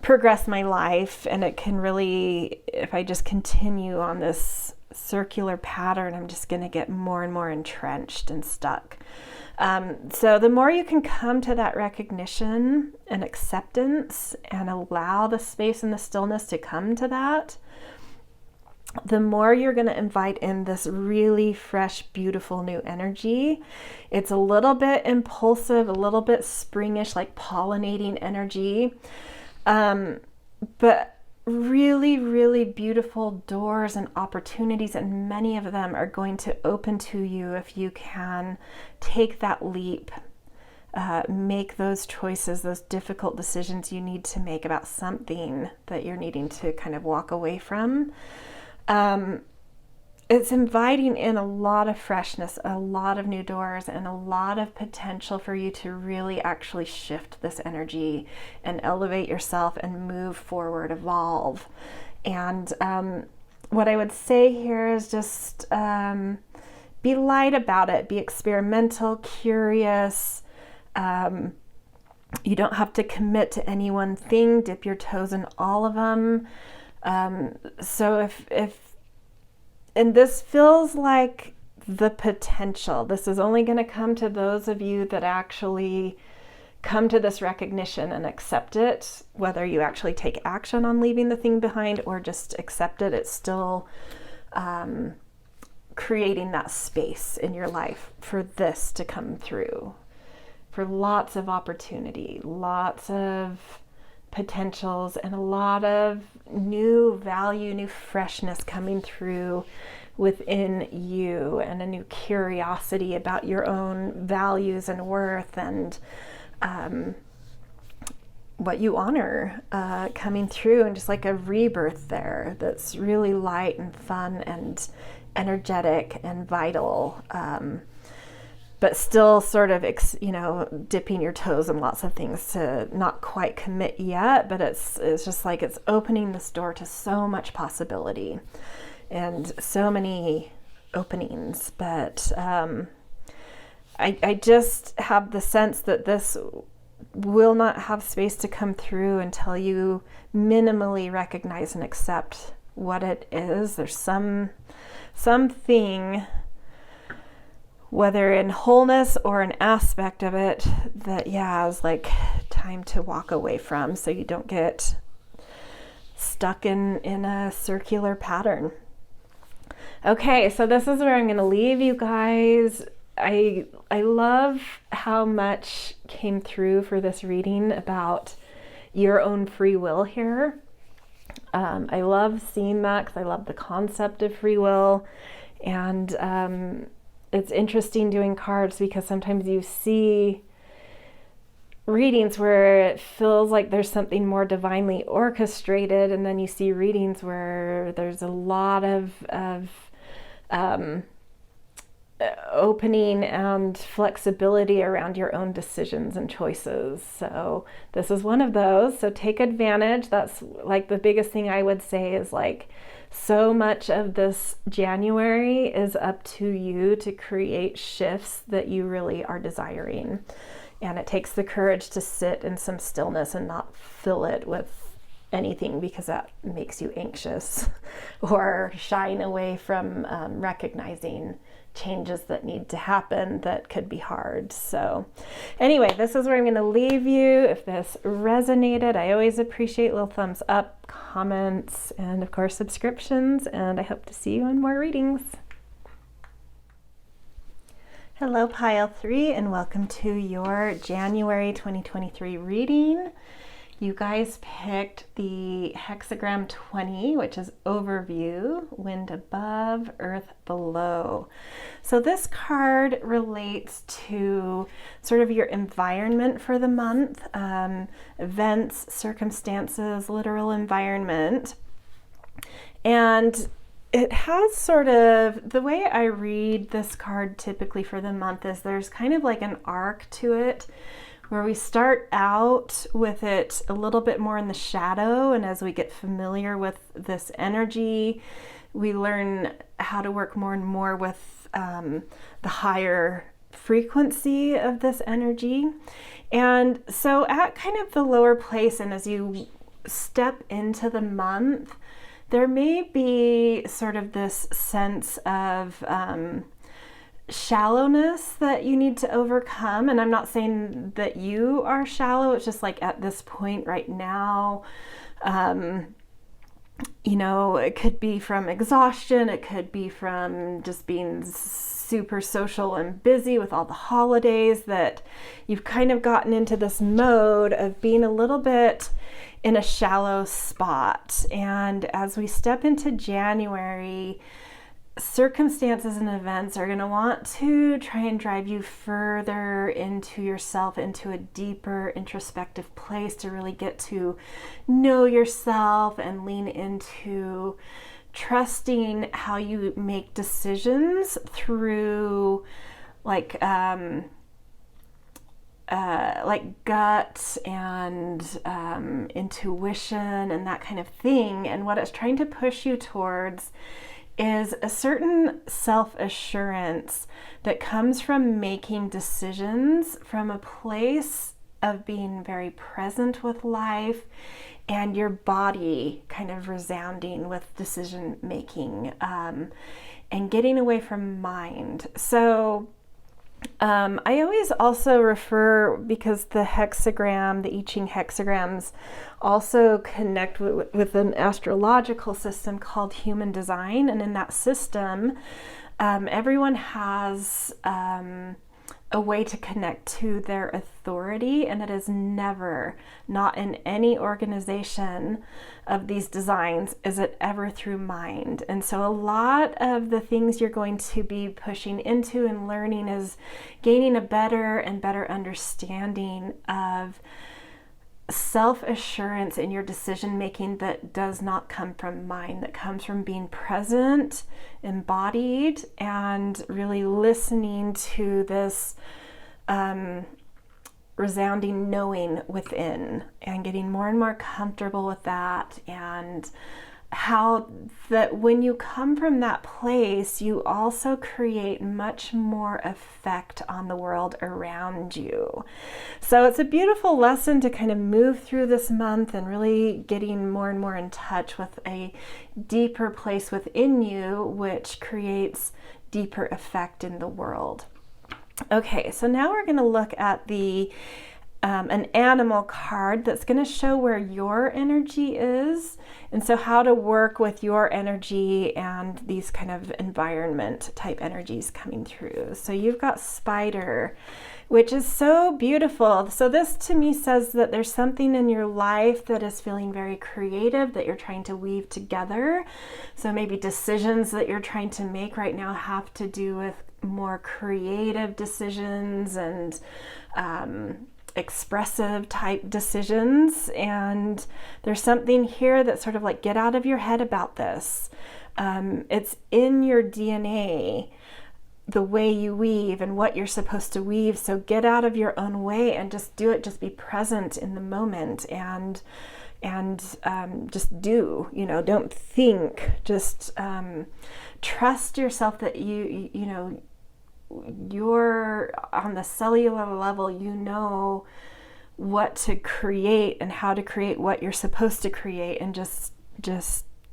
progress my life. And it can really, if I just continue on this circular pattern, I'm just going to get more and more entrenched and stuck. So the more you can come to that recognition and acceptance and allow the space and the stillness to come to that, the more you're going to invite in this really fresh, beautiful new energy. It's a little bit impulsive, a little bit springish, like pollinating energy. But really, really beautiful doors and opportunities, and many of them are going to open to you if you can take that leap, make those choices, those difficult decisions you need to make about something that you're needing to kind of walk away from. it's inviting in a lot of freshness, a lot of new doors, and a lot of potential for you to really actually shift this energy and elevate yourself and move forward, evolve. And what I would say here is just be light about it, be experimental, curious. You don't have to commit to any one thing, dip your toes in all of them. So and this feels like the potential. This is only going to come to those of you that actually come to this recognition and accept it, whether you actually take action on leaving the thing behind or just accept it. It's still creating that space in your life for this to come through, for lots of opportunity, lots of potentials, and a lot of new value, new freshness coming through within you, and a new curiosity about your own values and worth, and what you honor coming through, and just like a rebirth there that's really light and fun and energetic and vital, but still sort of, dipping your toes in lots of things to not quite commit yet, but it's just like it's opening this door to so much possibility and so many openings. But I just have the sense that this will not have space to come through until you minimally recognize and accept what it is. There's something, whether in wholeness or an aspect of it, that is like time to walk away from, so you don't get stuck in a circular pattern. Okay, so this is where I'm going to leave you guys. I love how much came through for this reading about your own free will here. I love seeing that because I love the concept of free will, and it's interesting doing cards because sometimes you see readings where it feels like there's something more divinely orchestrated, and then you see readings where there's a lot of opening and flexibility around your own decisions and choices. So this is one of those. So take advantage. That's like the biggest thing I would say is like, so much of this January is up to you to create shifts that you really are desiring. And it takes the courage to sit in some stillness and not fill it with anything, because that makes you anxious or shying away from recognizing changes that need to happen that could be hard. So anyway, this is where I'm going to leave you. If this resonated, I always appreciate little thumbs up, comments, and of course subscriptions, and I hope to see you in more readings. Hello, Pile 3, and welcome to your January 2023 reading. You guys picked the hexagram 20, which is overview, wind above, earth below. So this card relates to sort of your environment for the month, events, circumstances, literal environment. And it has sort of, the way I read this card typically for the month is there's kind of like an arc to it, where we start out with it a little bit more in the shadow, and as we get familiar with this energy, we learn how to work more and more with the higher frequency of this energy. And so at kind of the lower place, and as you step into the month, there may be sort of this sense of shallowness that you need to overcome. And I'm not saying that you are shallow, it's just like at this point right now, it could be from exhaustion, it could be from just being super social and busy with all the holidays, that you've kind of gotten into this mode of being a little bit in a shallow spot. And as we step into January, circumstances and events are going to want to try and drive you further into yourself, into a deeper introspective place to really get to know yourself and lean into trusting how you make decisions through like gut and intuition and that kind of thing. And what it's trying to push you towards is a certain self-assurance that comes from making decisions from a place of being very present with life, and your body kind of resounding with decision making, and getting away from mind. So I always also refer, because the hexagram, the I-Ching hexagrams also connect with an astrological system called human design. And in that system, everyone has a way to connect to their authority, and it is never, not in any organization of these designs, is it ever through mind. And so a lot of the things you're going to be pushing into and learning is gaining a better and better understanding of self-assurance in your decision making that does not come from mind, that comes from being present, embodied, and really listening to this resounding knowing within, and getting more and more comfortable with that, and how that when you come from that place, you also create much more effect on the world around you. So it's a beautiful lesson to kind of move through this month and really getting more and more in touch with a deeper place within you, which creates deeper effect in the world. Okay, so now we're going to look at the an animal card that's going to show where your energy is, and so how to work with your energy and these kind of environment type energies coming through. So you've got Spider, which is so beautiful. So this to me says that there's something in your life that is feeling very creative that you're trying to weave together. So maybe decisions that you're trying to make right now have to do with more creative decisions and expressive type decisions. And there's something here that's sort of like, get out of your head about this. It's in your DNA, the way you weave and what you're supposed to weave. So get out of your own way and just do it. Just be present in the moment and just do, don't think, just trust yourself that you're on the cellular level, what to create and how to create what you're supposed to create, and just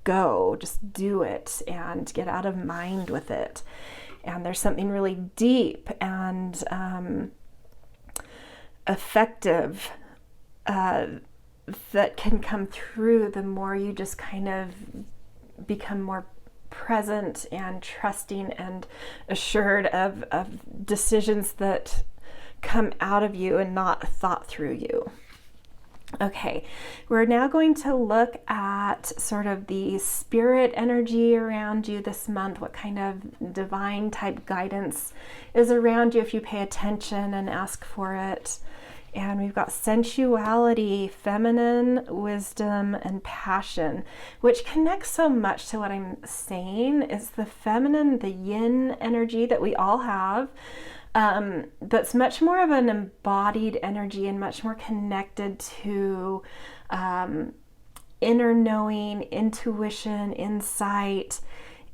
go, just do it and get out of mind with it. And there's something really deep and effective that can come through the more you just kind of become more present and trusting and assured of decisions that come out of you and not thought through you. Okay, we're now going to look at sort of the spirit energy around you this month, what kind of divine type guidance is around you if you pay attention and ask for it. And we've got sensuality, feminine, wisdom, and passion, which connects so much to what I'm saying. Is the feminine, the yin energy that we all have, that's much more of an embodied energy and much more connected to inner knowing, intuition, insight.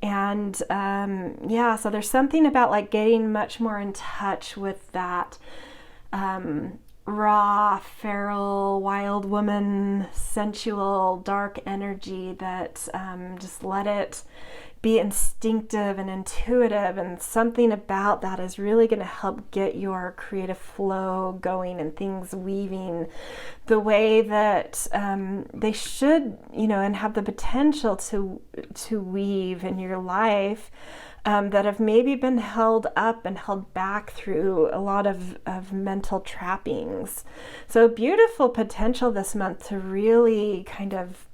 And so there's something about like getting much more in touch with that raw, feral, wild woman, sensual, dark energy that just let it be instinctive and intuitive. And something about that is really going to help get your creative flow going and things weaving the way that they should, and have the potential to weave in your life. That have maybe been held up and held back through a lot of mental trappings. So beautiful potential this month to really kind of,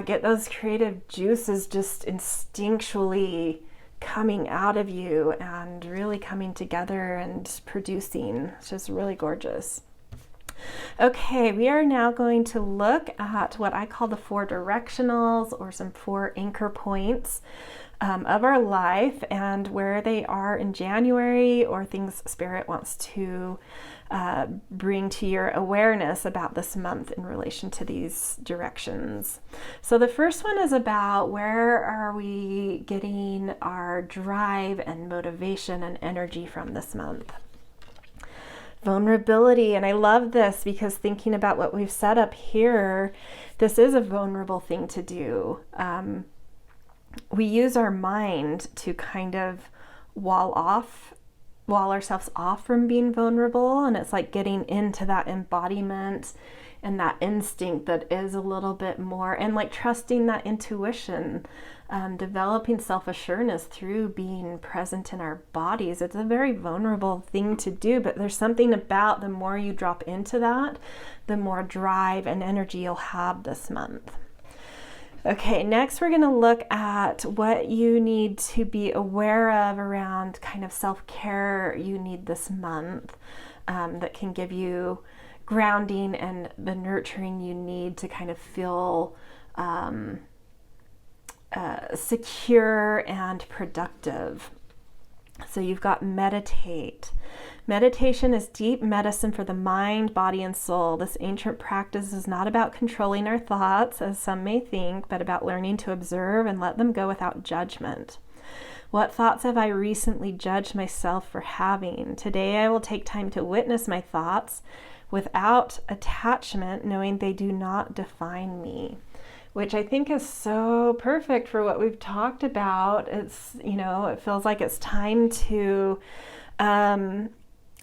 get those creative juices just instinctually coming out of you and really coming together and producing. It's just really gorgeous. Okay, we are now going to look at what I call the 4 directionals, or some 4 anchor points of our life, and where they are in January, or things Spirit wants to bring to your awareness about this month in relation to these directions. So the first one is about where are we getting our drive and motivation and energy from this month. Vulnerability, and I love this because thinking about what we've set up here, this is a vulnerable thing to do. We use our mind to kind of wall ourselves off from being vulnerable, and it's like getting into that embodiment and that instinct that is a little bit more, and like trusting that intuition, developing self-assurance through being present in our bodies. It's a very vulnerable thing to do, but there's something about the more you drop into that, the more drive and energy you'll have this month. Okay, next we're going to look at what you need to be aware of around kind of self-care you need this month, that can give you grounding and the nurturing you need to kind of feel secure and productive. So you've got meditate. Meditation is deep medicine for the mind, body, and soul. This ancient practice is not about controlling our thoughts, as some may think, but about learning to observe and let them go without judgment. What thoughts have I recently judged myself for having? Today I will take time to witness my thoughts without attachment, knowing they do not define me. Which I think is so perfect for what we've talked about. It's, it feels like it's time to, and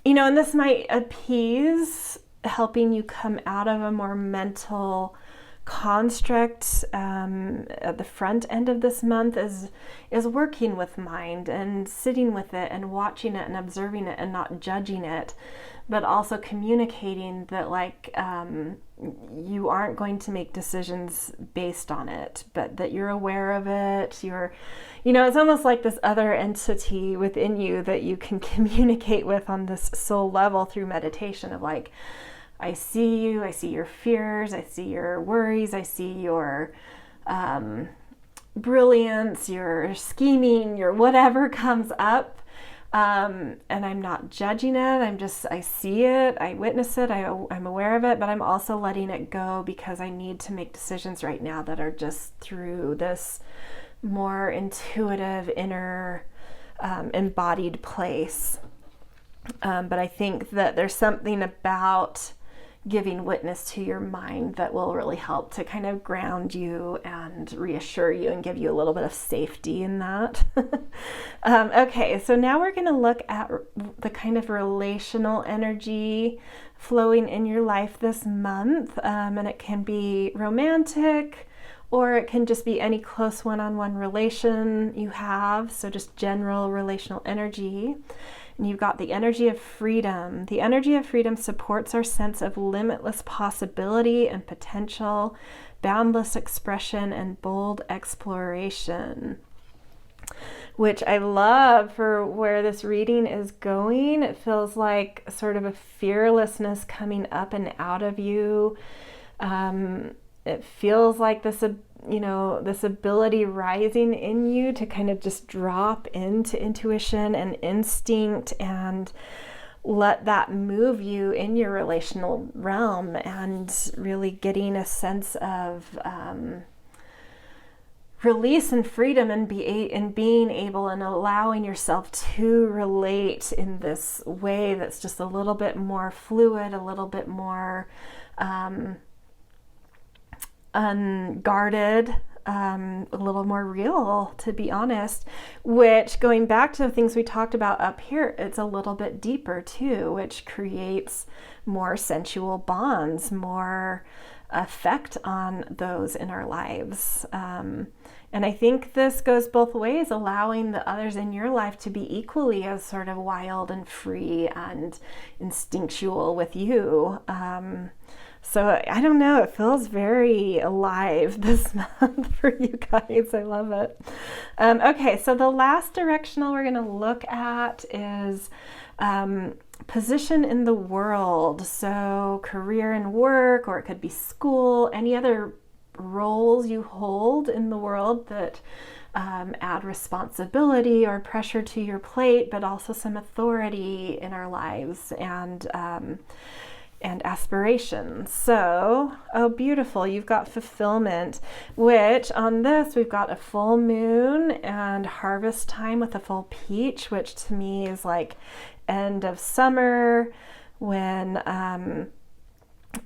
this might appease helping you come out of a more mental construct. At the front end of this month is working with mind and sitting with it and watching it and observing it and not judging it, but also communicating that you aren't going to make decisions based on it, but that you're aware of it. It's almost like this other entity within you that you can communicate with on this soul level through meditation of like, I see you, I see your fears, I see your worries, I see your brilliance, your scheming, your whatever comes up. And I'm not judging it. I see it, I witness it, I'm aware of it, but I'm also letting it go because I need to make decisions right now that are just through this more intuitive, inner, embodied place. But I think that there's something about giving witness to your mind that will really help to kind of ground you and reassure you and give you a little bit of safety in that. Okay, so now we're going to look at the kind of relational energy flowing in your life this month, and it can be romantic, or it can just be any close one-on-one relation you have, so just general relational energy. And you've got the energy of freedom. The energy of freedom supports our sense of limitless possibility and potential, boundless expression, and bold exploration. Which I love for where this reading is going. It feels like sort of a fearlessness coming up and out of you. It feels like this ability rising in you to kind of just drop into intuition and instinct and let that move you in your relational realm, and really getting a sense of release and freedom, and being able and allowing yourself to relate in this way that's just a little bit more fluid, a little bit more unguarded, a little more real, to be honest, which, going back to the things we talked about up here, it's a little bit deeper too, which creates more sensual bonds, more effect on those in our lives. And I think this goes both ways, allowing the others in your life to be equally as sort of wild and free and instinctual with you. So I don't know, it feels very alive this month for you guys. I love it. Okay, so the last directional we're going to look at is position in the world. So career and work, or it could be school, any other roles you hold in the world that add responsibility or pressure to your plate, but also some authority in our lives and aspirations. So, oh, beautiful. You've got fulfillment, which on this, we've got a full moon and harvest time with a full peach, which to me is like end of summer, when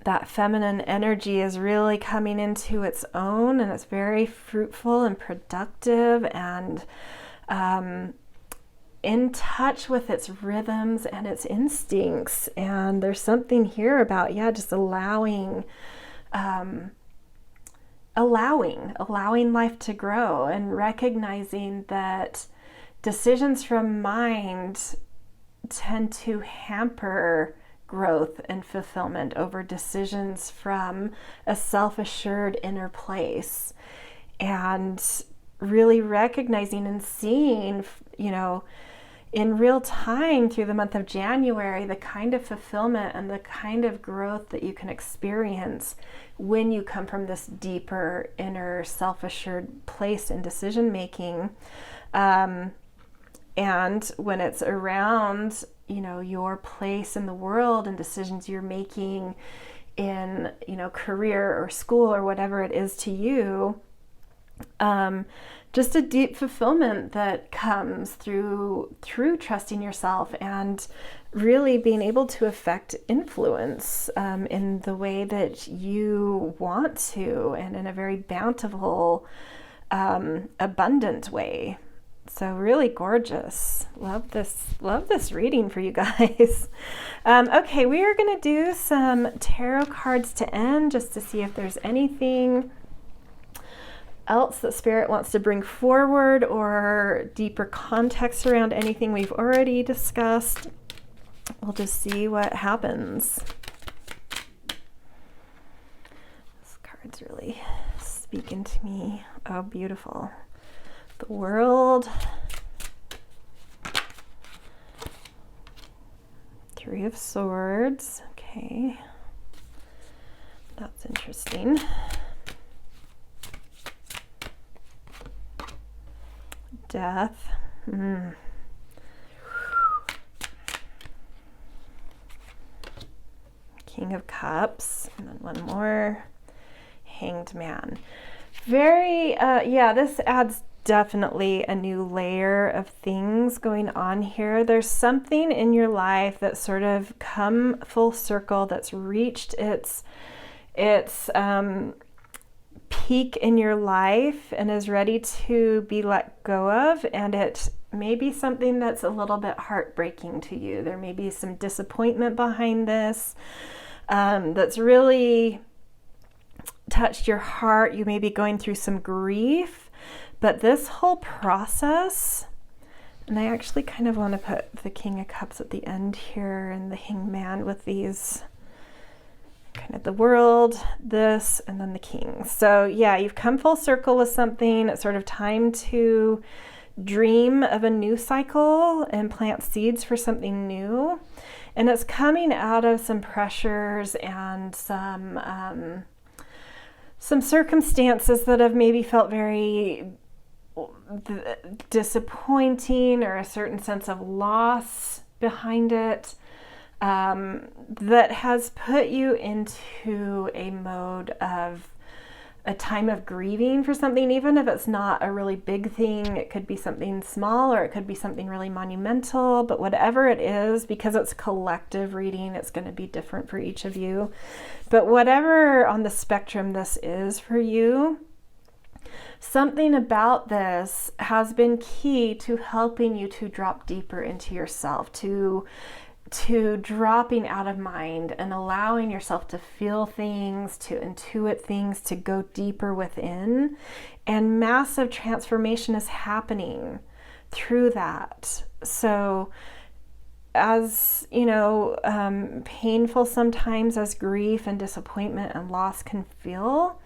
that feminine energy is really coming into its own, and it's very fruitful and productive and in touch with its rhythms and its instincts. And there's something here about, just allowing life to grow, and recognizing that decisions from mind tend to hamper growth and fulfillment over decisions from a self-assured inner place. And really recognizing and seeing, in real time through the month of January, the kind of fulfillment and the kind of growth that you can experience when you come from this deeper inner self-assured place in decision making. And when it's around, your place in the world and decisions you're making in, career or school or whatever it is to you, just a deep fulfillment that comes through trusting yourself and really being able to affect influence in the way that you want to, and in a very bountiful, abundant way. So really gorgeous. Love this reading for you guys. Okay, we are going to do some tarot cards to end, just to see if there's anything else that Spirit wants to bring forward, or deeper context around anything we've already discussed. We'll just see what happens. This card's really speaking to me. Oh, beautiful. The World. Three of Swords. Okay. That's interesting. Death. King of Cups. And then one more. Hanged Man. Very, this adds definitely a new layer of things going on here. There's something in your life that's sort of come full circle, that's reached its peak in your life and is ready to be let go of. And it may be something that's a little bit heartbreaking to you. There may be some disappointment behind this that's really touched your heart. You may be going through some grief. But this whole process, and I actually kind of want to put the King of Cups at the end here and the Hanged Man with these, kind of the World, this, and then the King. So you've come full circle with something. It's sort of time to dream of a new cycle and plant seeds for something new. And it's coming out of some pressures and some circumstances that have maybe felt very disappointing, or a certain sense of loss behind it, that has put you into a mode of a time of grieving for something, even if it's not a really big thing. It could be something small, or it could be something really monumental, but whatever it is, because it's collective reading, it's going to be different for each of you. But whatever on the spectrum this is for you, something about this has been key to helping you to drop deeper into yourself, to dropping out of mind and allowing yourself to feel things, to intuit things, to go deeper within. And massive transformation is happening through that. So as painful sometimes as grief and disappointment and loss can feel,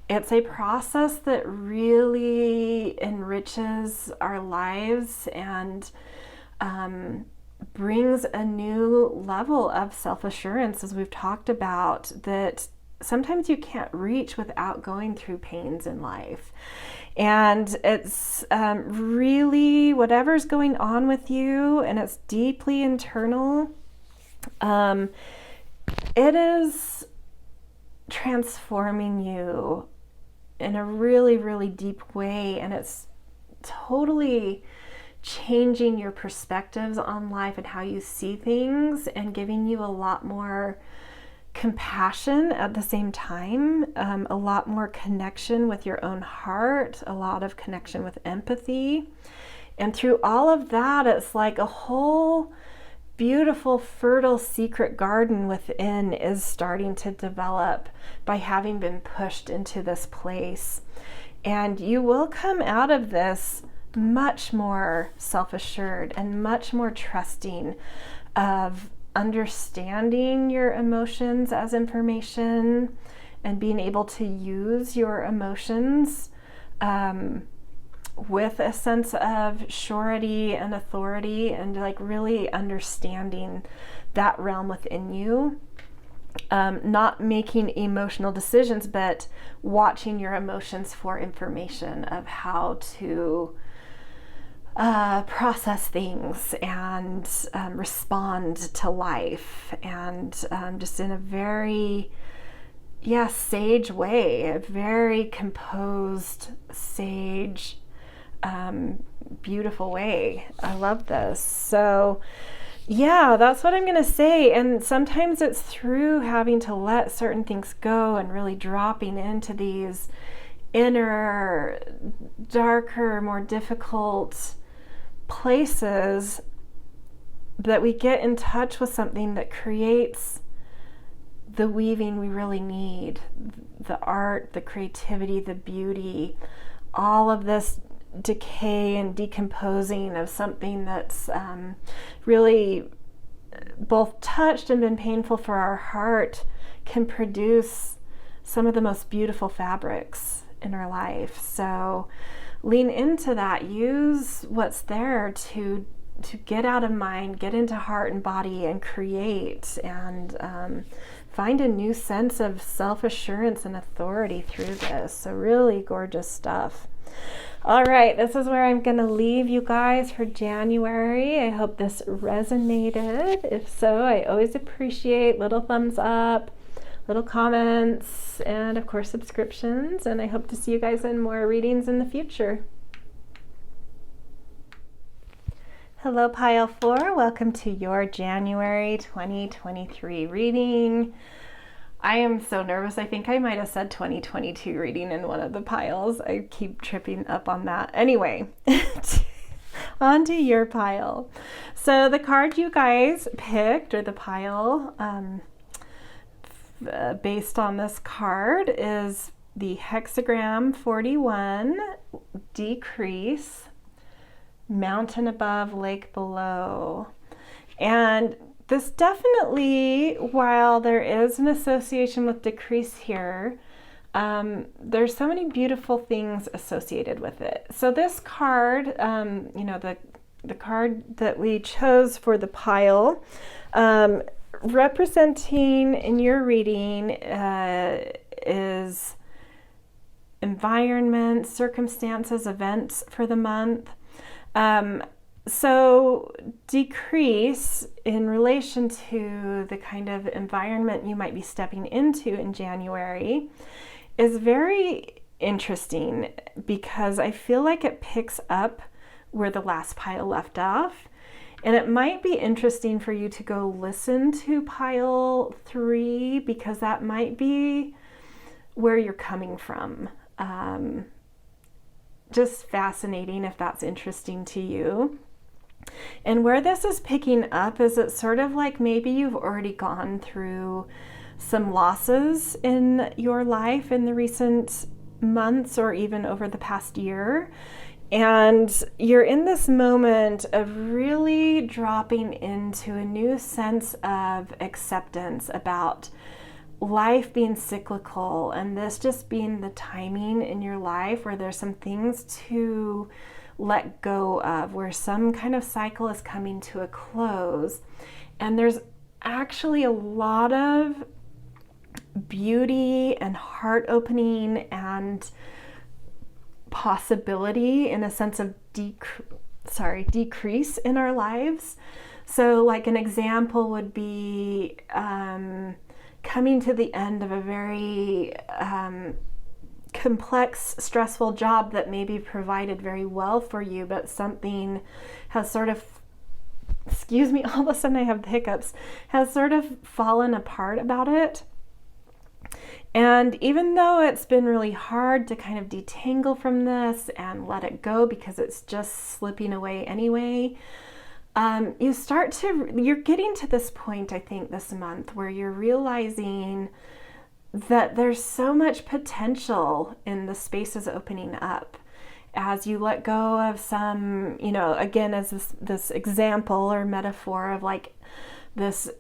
it's a process that really enriches our lives and brings a new level of self-assurance, as we've talked about, that sometimes you can't reach without going through pains in life. And it's really whatever's going on with you, and it's deeply internal. It is transforming you in a really, really deep way, and it's totally changing your perspectives on life and how you see things, and giving you a lot more compassion at the same time, a lot more connection with your own heart, a lot of connection with empathy. And through all of that, it's like a whole beautiful, fertile, secret garden within is starting to develop by having been pushed into this place. And you will come out of this much more self-assured and much more trusting of understanding your emotions as information and being able to use your emotions with a sense of surety and authority, and like really understanding that realm within you. Not making emotional decisions, but watching your emotions for information of how to process things and respond to life, and just in a very sage way, a very composed, sage, beautiful way. I love this. So yeah, that's what I'm going to say. And sometimes it's through having to let certain things go and really dropping into these inner, darker, more difficult places that we get in touch with something that creates the weaving we really need, the art, the creativity, the beauty, all of this decay and decomposing of something that's really both touched and been painful for our heart can produce some of the most beautiful fabrics in our life. So lean into that. Use what's there to get out of mind, get into heart and body, and create, and find a new sense of self-assurance and authority through this. So really gorgeous stuff. All right, this is where I'm going to leave you guys for January. I hope this resonated. If so, I always appreciate little thumbs up, little comments, and of course subscriptions. And I hope to see you guys in more readings in the future. Hello, Pile 4. Welcome to your January 2023 reading. I am so nervous. I think I might have said 2022 reading in one of the piles. I keep tripping up on that. Anyway, on to your pile. So the card you guys picked, or the pile based on this card, is the hexagram 41, decrease, mountain above, lake below. And this definitely, while there is an association with decrease here, there's so many beautiful things associated with it. So this card, the card that we chose for the pile, representing in your reading is environment, circumstances, events for the month. So decrease in relation to the kind of environment you might be stepping into in January is very interesting, because I feel like it picks up where the last pile left off. And it might be interesting for you to go listen to pile 3, because that might be where you're coming from. Just fascinating if that's interesting to you. And where this is picking up is it's sort of like maybe you've already gone through some losses in your life in the recent months, or even over the past year. And you're in this moment of really dropping into a new sense of acceptance about life being cyclical, and this just being the timing in your life where there's some things to let go of, where some kind of cycle is coming to a close. And there's actually a lot of beauty and heart opening and possibility in a sense of decrease in our lives. So like an example would be coming to the end of a very complex, stressful job that maybe provided very well for you, but something has sort of, excuse me, all of a sudden I have the hiccups, has sort of fallen apart about it. And even though it's been really hard to kind of detangle from this and let it go because it's just slipping away anyway, you're getting to this point, I think, this month where you're realizing that there's so much potential in the spaces opening up as you let go of some, again, as this example or metaphor of like this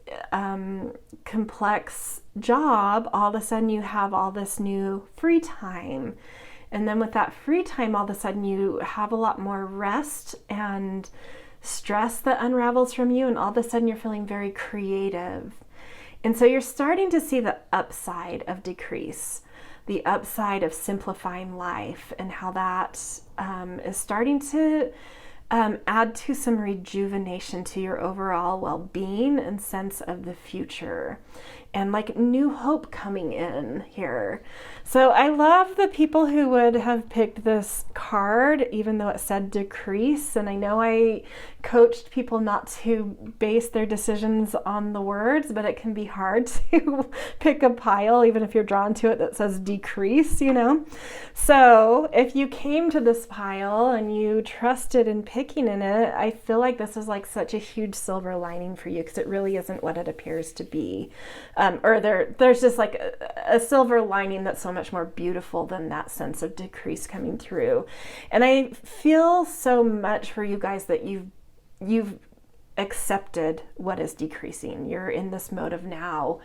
complex job, all of a sudden you have all this new free time. And then with that free time, all of a sudden you have a lot more rest and stress that unravels from you. And all of a sudden you're feeling very creative. And so you're starting to see the upside of decrease, the upside of simplifying life, and how that is starting to add to some rejuvenation to your overall well-being and sense of the future, and like new hope coming in here. So I love the people who would have picked this card, even though it said decrease. And I know I coached people not to base their decisions on the words, but it can be hard to pick a pile, even if you're drawn to it, that says decrease, So if you came to this pile and you trusted in picking in it, I feel like this is like such a huge silver lining for you, because it really isn't what it appears to be. There's just like a silver lining that's so much more beautiful than that sense of decrease coming through. And I feel so much for you guys that you've accepted what is decreasing. You're in this mode of now,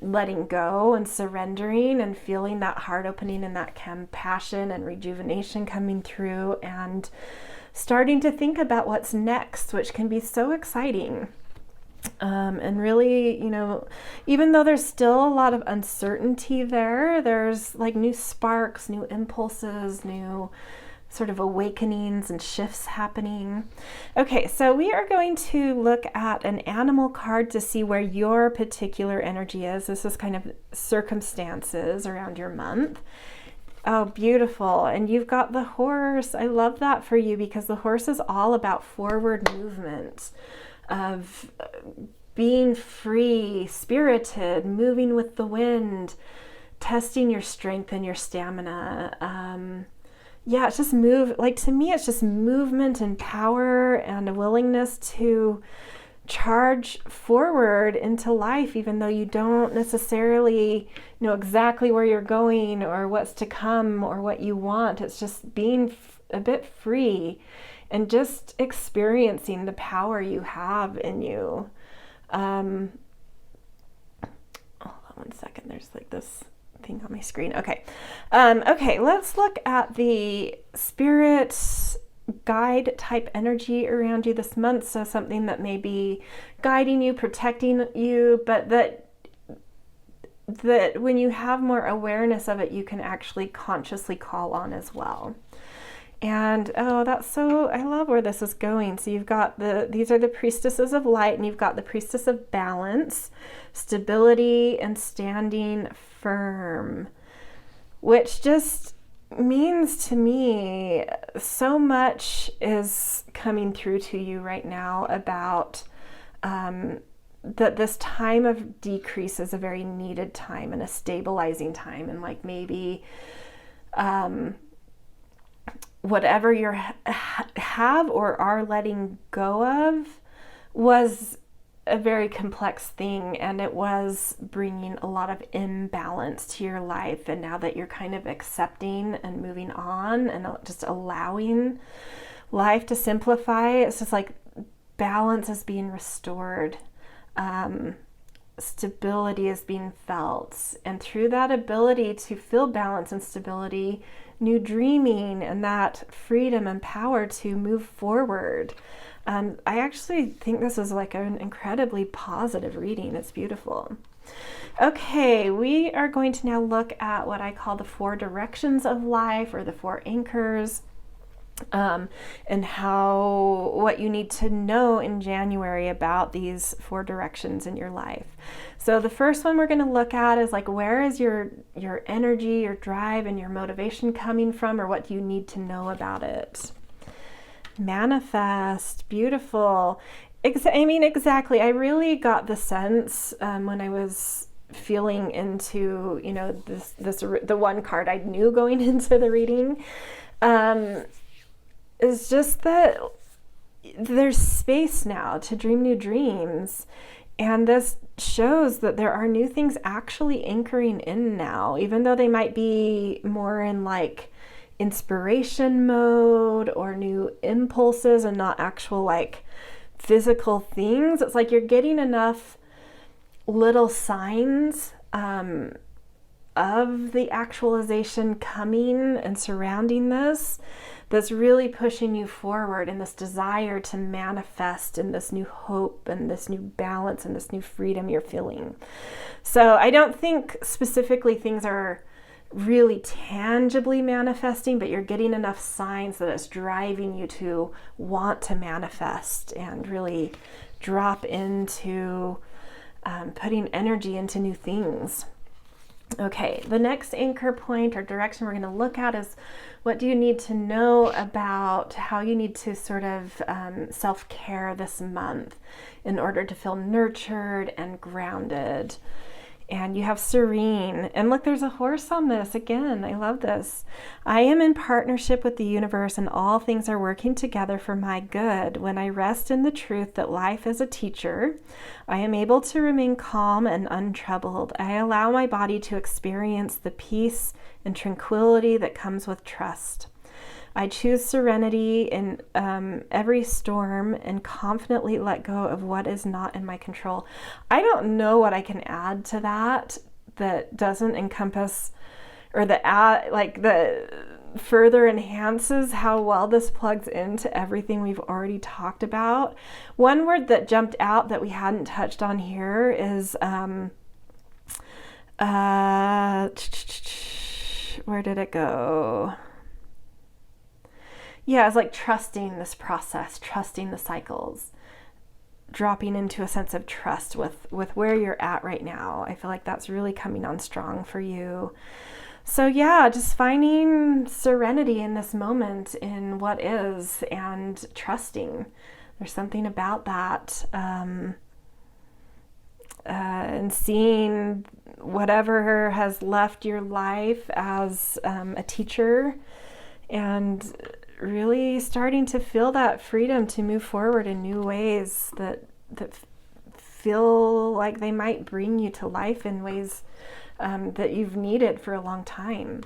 letting go and surrendering and feeling that heart opening and that compassion and rejuvenation coming through, and starting to think about what's next, which can be so exciting. And really, even though there's still a lot of uncertainty there's like new sparks, new impulses, new sort of awakenings and shifts happening. Okay, so we are going to look at an animal card to see where your particular energy is. This is kind of circumstances around your month. Oh, beautiful. And you've got the horse. I love that for you, because the horse is all about forward movement, of being free, spirited, moving with the wind, testing your strength and your stamina. It's just to me, it's just movement and power and a willingness to charge forward into life, even though you don't necessarily know exactly where you're going or what's to come or what you want. It's just being a bit free and just experiencing the power you have in you. Hold on one second. There's like this thing on my screen. Okay. Let's look at the spirit guide type energy around you this month. So something that may be guiding you, protecting you, but that when you have more awareness of it, you can actually consciously call on as well. And I love where this is going. So you've got these are the priestesses of light, and you've got the priestess of balance, stability, and standing firm, which just means to me so much is coming through to you right now about that this time of decrease is a very needed time and a stabilizing time, and like maybe whatever you have or are letting go of was a very complex thing, and it was bringing a lot of imbalance to your life. And now that you're kind of accepting and moving on and just allowing life to simplify, it's just like balance is being restored. Stability is being felt, and through that ability to feel balance and stability, new dreaming and that freedom and power to move forward. I actually think this is like an incredibly positive reading. It's beautiful. Okay, we are going to now look at what I call the 4 directions of life, or the 4 anchors, and what you need to know in January about these 4 directions in your life. So the first one we're going to look at is like, where is your energy, your drive, and your motivation coming from, or what do you need to know about it? Manifest, beautiful. Exactly. I really got the sense when I was feeling into, the one card I knew going into the reading, is just that there's space now to dream new dreams. And this shows that there are new things actually anchoring in now, even though they might be more in like inspiration mode or new impulses and not actual like physical things. It's like you're getting enough little signs of the actualization coming and surrounding this, that's really pushing you forward in this desire to manifest in this new hope and this new balance and this new freedom you're feeling. So I don't think specifically things are really tangibly manifesting, but you're getting enough signs that it's driving you to want to manifest and really drop into putting energy into new things. Okay, the next anchor point or direction we're going to look at is, what do you need to know about how you need to sort of self-care this month in order to feel nurtured and grounded? And you have serene. And look, there's a horse on this. Again, I love this. I am in partnership with the universe, and all things are working together for my good. When I rest in the truth that life is a teacher, I am able to remain calm and untroubled. I allow my body to experience the peace and tranquility that comes with trust. I choose serenity in every storm and confidently let go of what is not in my control. I don't know what I can add to that doesn't encompass, or that further enhances how well this plugs into everything we've already talked about. One word that jumped out that we hadn't touched on here is where did it go? Yeah, it's like trusting this process, trusting the cycles, dropping into a sense of trust with where you're at right now. I feel like that's really coming on strong for you. So yeah, just finding serenity in this moment, in what is, and trusting. There's something about that. And seeing whatever has left your life as a teacher, and really starting to feel that freedom to move forward in new ways that feel like they might bring you to life in ways that you've needed for a long time.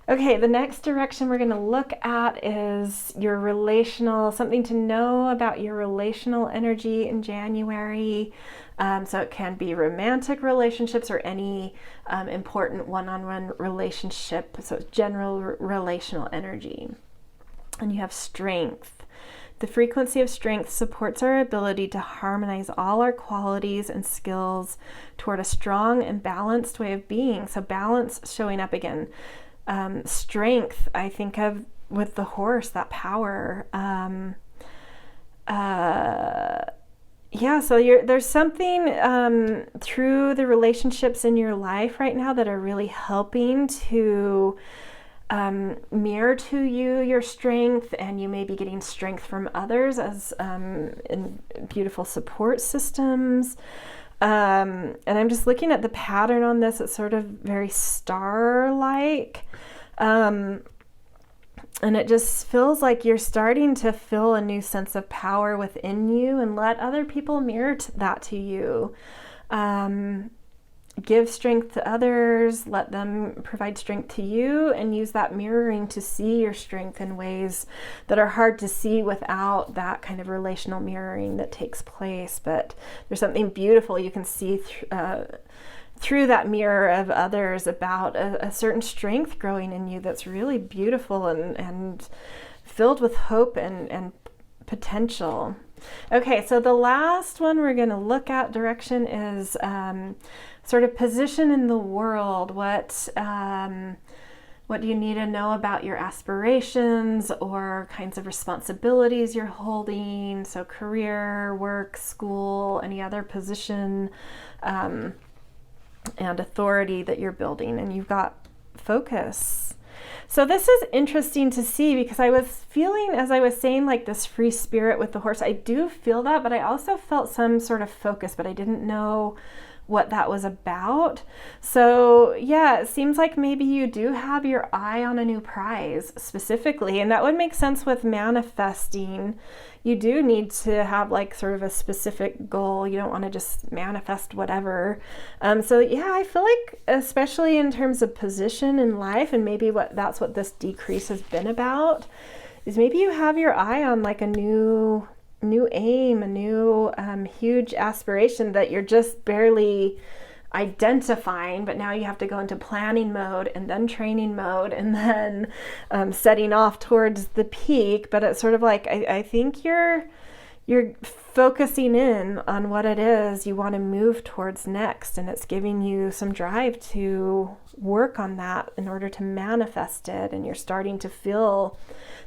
Okay, the next direction we're going to look at is your relational, something to know about your relational energy in January. So it can be romantic relationships or any important one-on-one relationship. So it's general relational energy. And you have strength. The frequency of strength supports our ability to harmonize all our qualities and skills toward a strong and balanced way of being. So balance showing up again. Strength, I think of with the horse, that power. So there's something through the relationships in your life right now that are really helping to mirror to you your strength, and you may be getting strength from others as in beautiful support systems. And I'm just looking at the pattern on this. It's sort of very star-like. And it just feels like you're starting to feel a new sense of power within you, and let other people mirror that to you. Give strength to others, let them provide strength to you, and use that mirroring to see your strength in ways that are hard to see without that kind of relational mirroring that takes place. But there's something beautiful you can see through that mirror of others about a certain strength growing in you that's really beautiful and filled with hope and potential. Okay, so the last one we're going to look at direction is sort of position in the world. What do you need to know about your aspirations or kinds of responsibilities you're holding? So career, work, school, any other position and authority that you're building, and you've got focus. So this is interesting to see because I was feeling, as I was saying, like this free spirit with the horse. I do feel that, but I also felt some sort of focus, but I didn't know what that was about. So yeah, it seems like maybe you do have your eye on a new prize specifically, and that would make sense with manifesting. You do need to have like sort of a specific goal. You don't want to just manifest whatever. So yeah, I feel like especially in terms of position in life, and maybe that's what this decrease has been about, is maybe you have your eye on like a new aim, a new huge aspiration that you're just barely identifying, but now you have to go into planning mode and then training mode and then setting off towards the peak. But it's sort of like I think you're focusing in on what it is you want to move towards next, and it's giving you some drive to work on that in order to manifest it, and you're starting to feel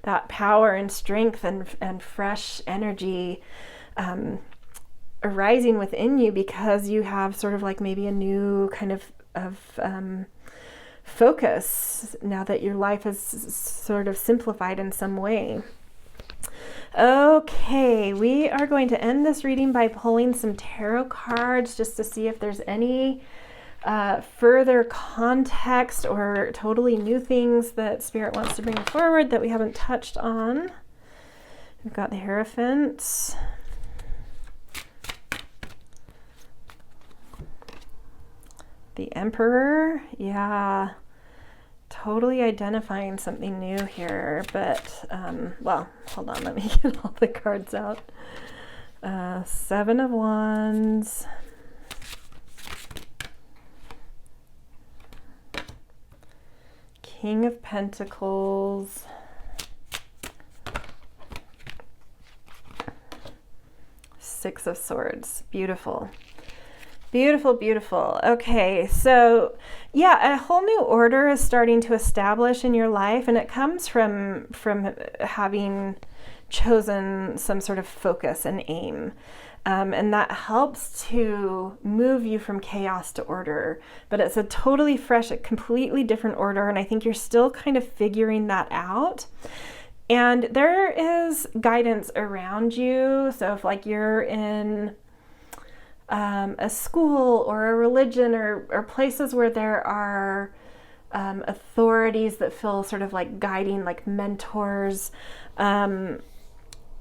that power and strength and fresh energy arising within you because you have sort of like maybe a new kind of focus now that your life is sort of simplified in some way. Okay, we are going to end this reading by pulling some tarot cards just to see if there's any further context or totally new things that Spirit wants to bring forward that we haven't touched on. We've got the Hierophant, the Emperor. Yeah, totally identifying something new here, but well, hold on, let me get all the cards out. Seven of Wands, King of Pentacles, Six of Swords. Beautiful. Beautiful, beautiful. Okay, so yeah, a whole new order is starting to establish in your life, and it comes from having chosen some sort of focus and aim. And that helps to move you from chaos to order. But it's a totally fresh, a completely different order, and I think you're still kind of figuring that out. And there is guidance around you. So if like you're in a school or a religion or places where there are authorities that feel sort of like guiding, like mentors,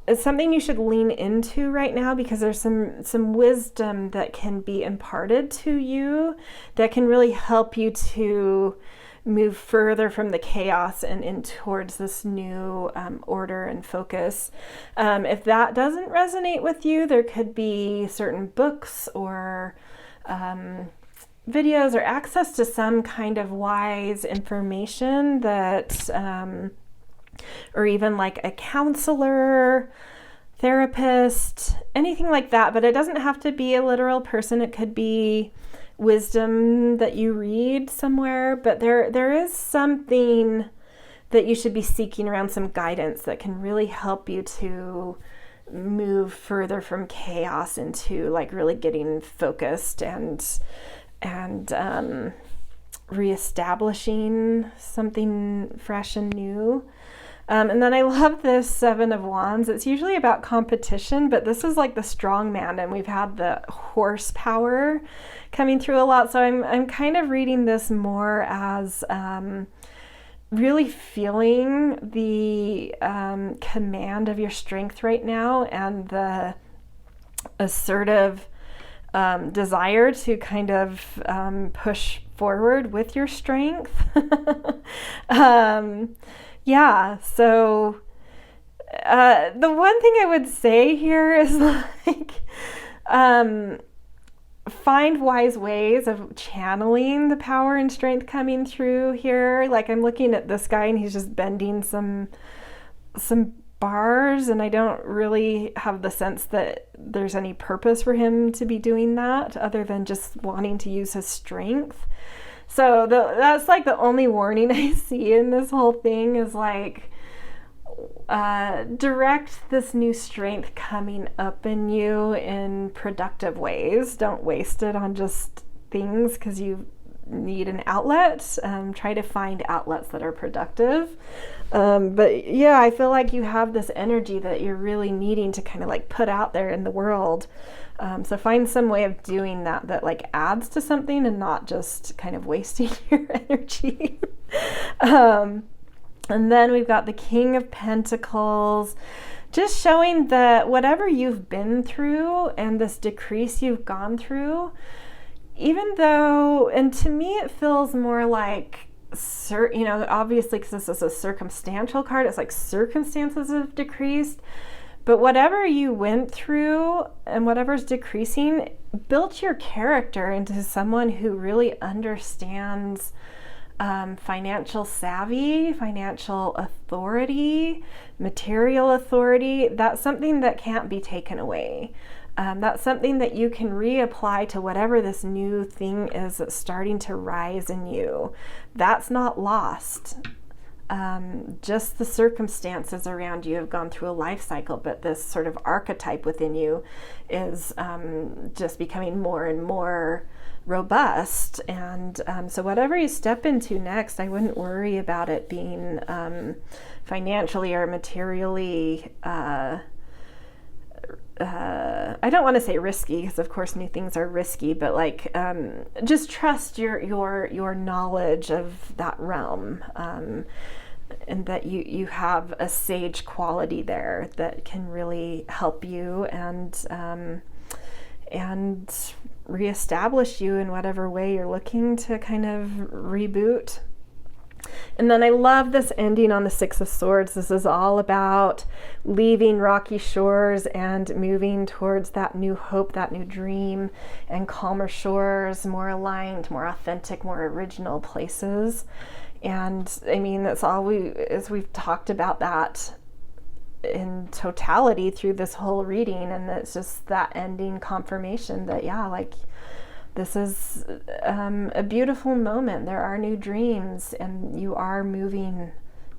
it's something you should lean into right now because there's some wisdom that can be imparted to you that can really help you to move further from the chaos and in towards this new order and focus. If that doesn't resonate with you, there could be certain books or videos or access to some kind of wise information that or even like a counselor, therapist, anything like that. But it doesn't have to be a literal person. It could be wisdom that you read somewhere. But there is something that you should be seeking around, some guidance that can really help you to move further from chaos into like really getting focused and reestablishing something fresh and new. And then I love this Seven of Wands. It's usually about competition, but this is like the strong man, and we've had the horsepower coming through a lot. So I'm kind of reading this more as really feeling the command of your strength right now and the assertive desire to kind of push forward with your strength. Yeah, so the one thing I would say here is like, find wise ways of channeling the power and strength coming through here. Like I'm looking at this guy and he's just bending some bars, and I don't really have the sense that there's any purpose for him to be doing that other than just wanting to use his strength. So that's like the only warning I see in this whole thing is like, direct this new strength coming up in you in productive ways. Don't waste it on just things because you need an outlet. Try to find outlets that are productive. But yeah, I feel like you have this energy that you're really needing to kind of like put out there in the world. So find some way of doing that like adds to something and not just kind of wasting your energy. And then we've got the King of Pentacles, just showing that whatever you've been through and this decrease you've gone through, even though, and to me it feels more like, obviously because this is a circumstantial card, it's like circumstances have decreased, but whatever you went through and whatever's decreasing built your character into someone who really understands financial savvy, financial authority, material authority. That's something that can't be taken away. That's something that you can reapply to whatever this new thing is that's starting to rise in you. That's not lost. Just the circumstances around you have gone through a life cycle, but this sort of archetype within you is just becoming more and more robust. And so whatever you step into next, I wouldn't worry about it being financially or materially I don't want to say risky, because of course new things are risky, but like just trust your knowledge of that realm, and that you have a sage quality there that can really help you and reestablish you in whatever way you're looking to kind of reboot. And then I love this ending on the Six of Swords. This is all about leaving rocky shores and moving towards that new hope, that new dream, and calmer shores, more aligned, more authentic, more original places. And I mean, that's all as we've talked about that in totality through this whole reading, and it's just that ending confirmation that, yeah, like, this is a beautiful moment. There are new dreams, and you are moving.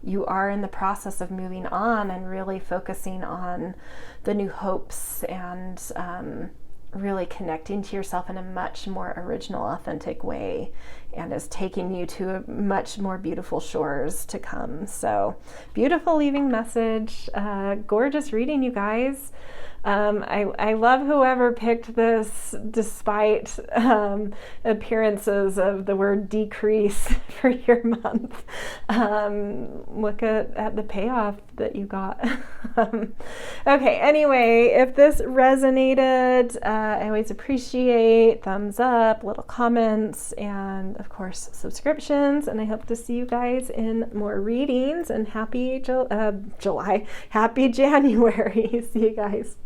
You are in the process of moving on and really focusing on the new hopes and really connecting to yourself in a much more original, authentic way, and is taking you to a much more beautiful shores to come. So beautiful leaving message. Gorgeous reading, you guys. I love whoever picked this despite appearances of the word decrease for your month. Look at the payoff that you got. Okay, anyway, if this resonated, I always appreciate thumbs up, little comments, and of course subscriptions. And I hope to see you guys in more readings, and happy July, happy January. See you guys.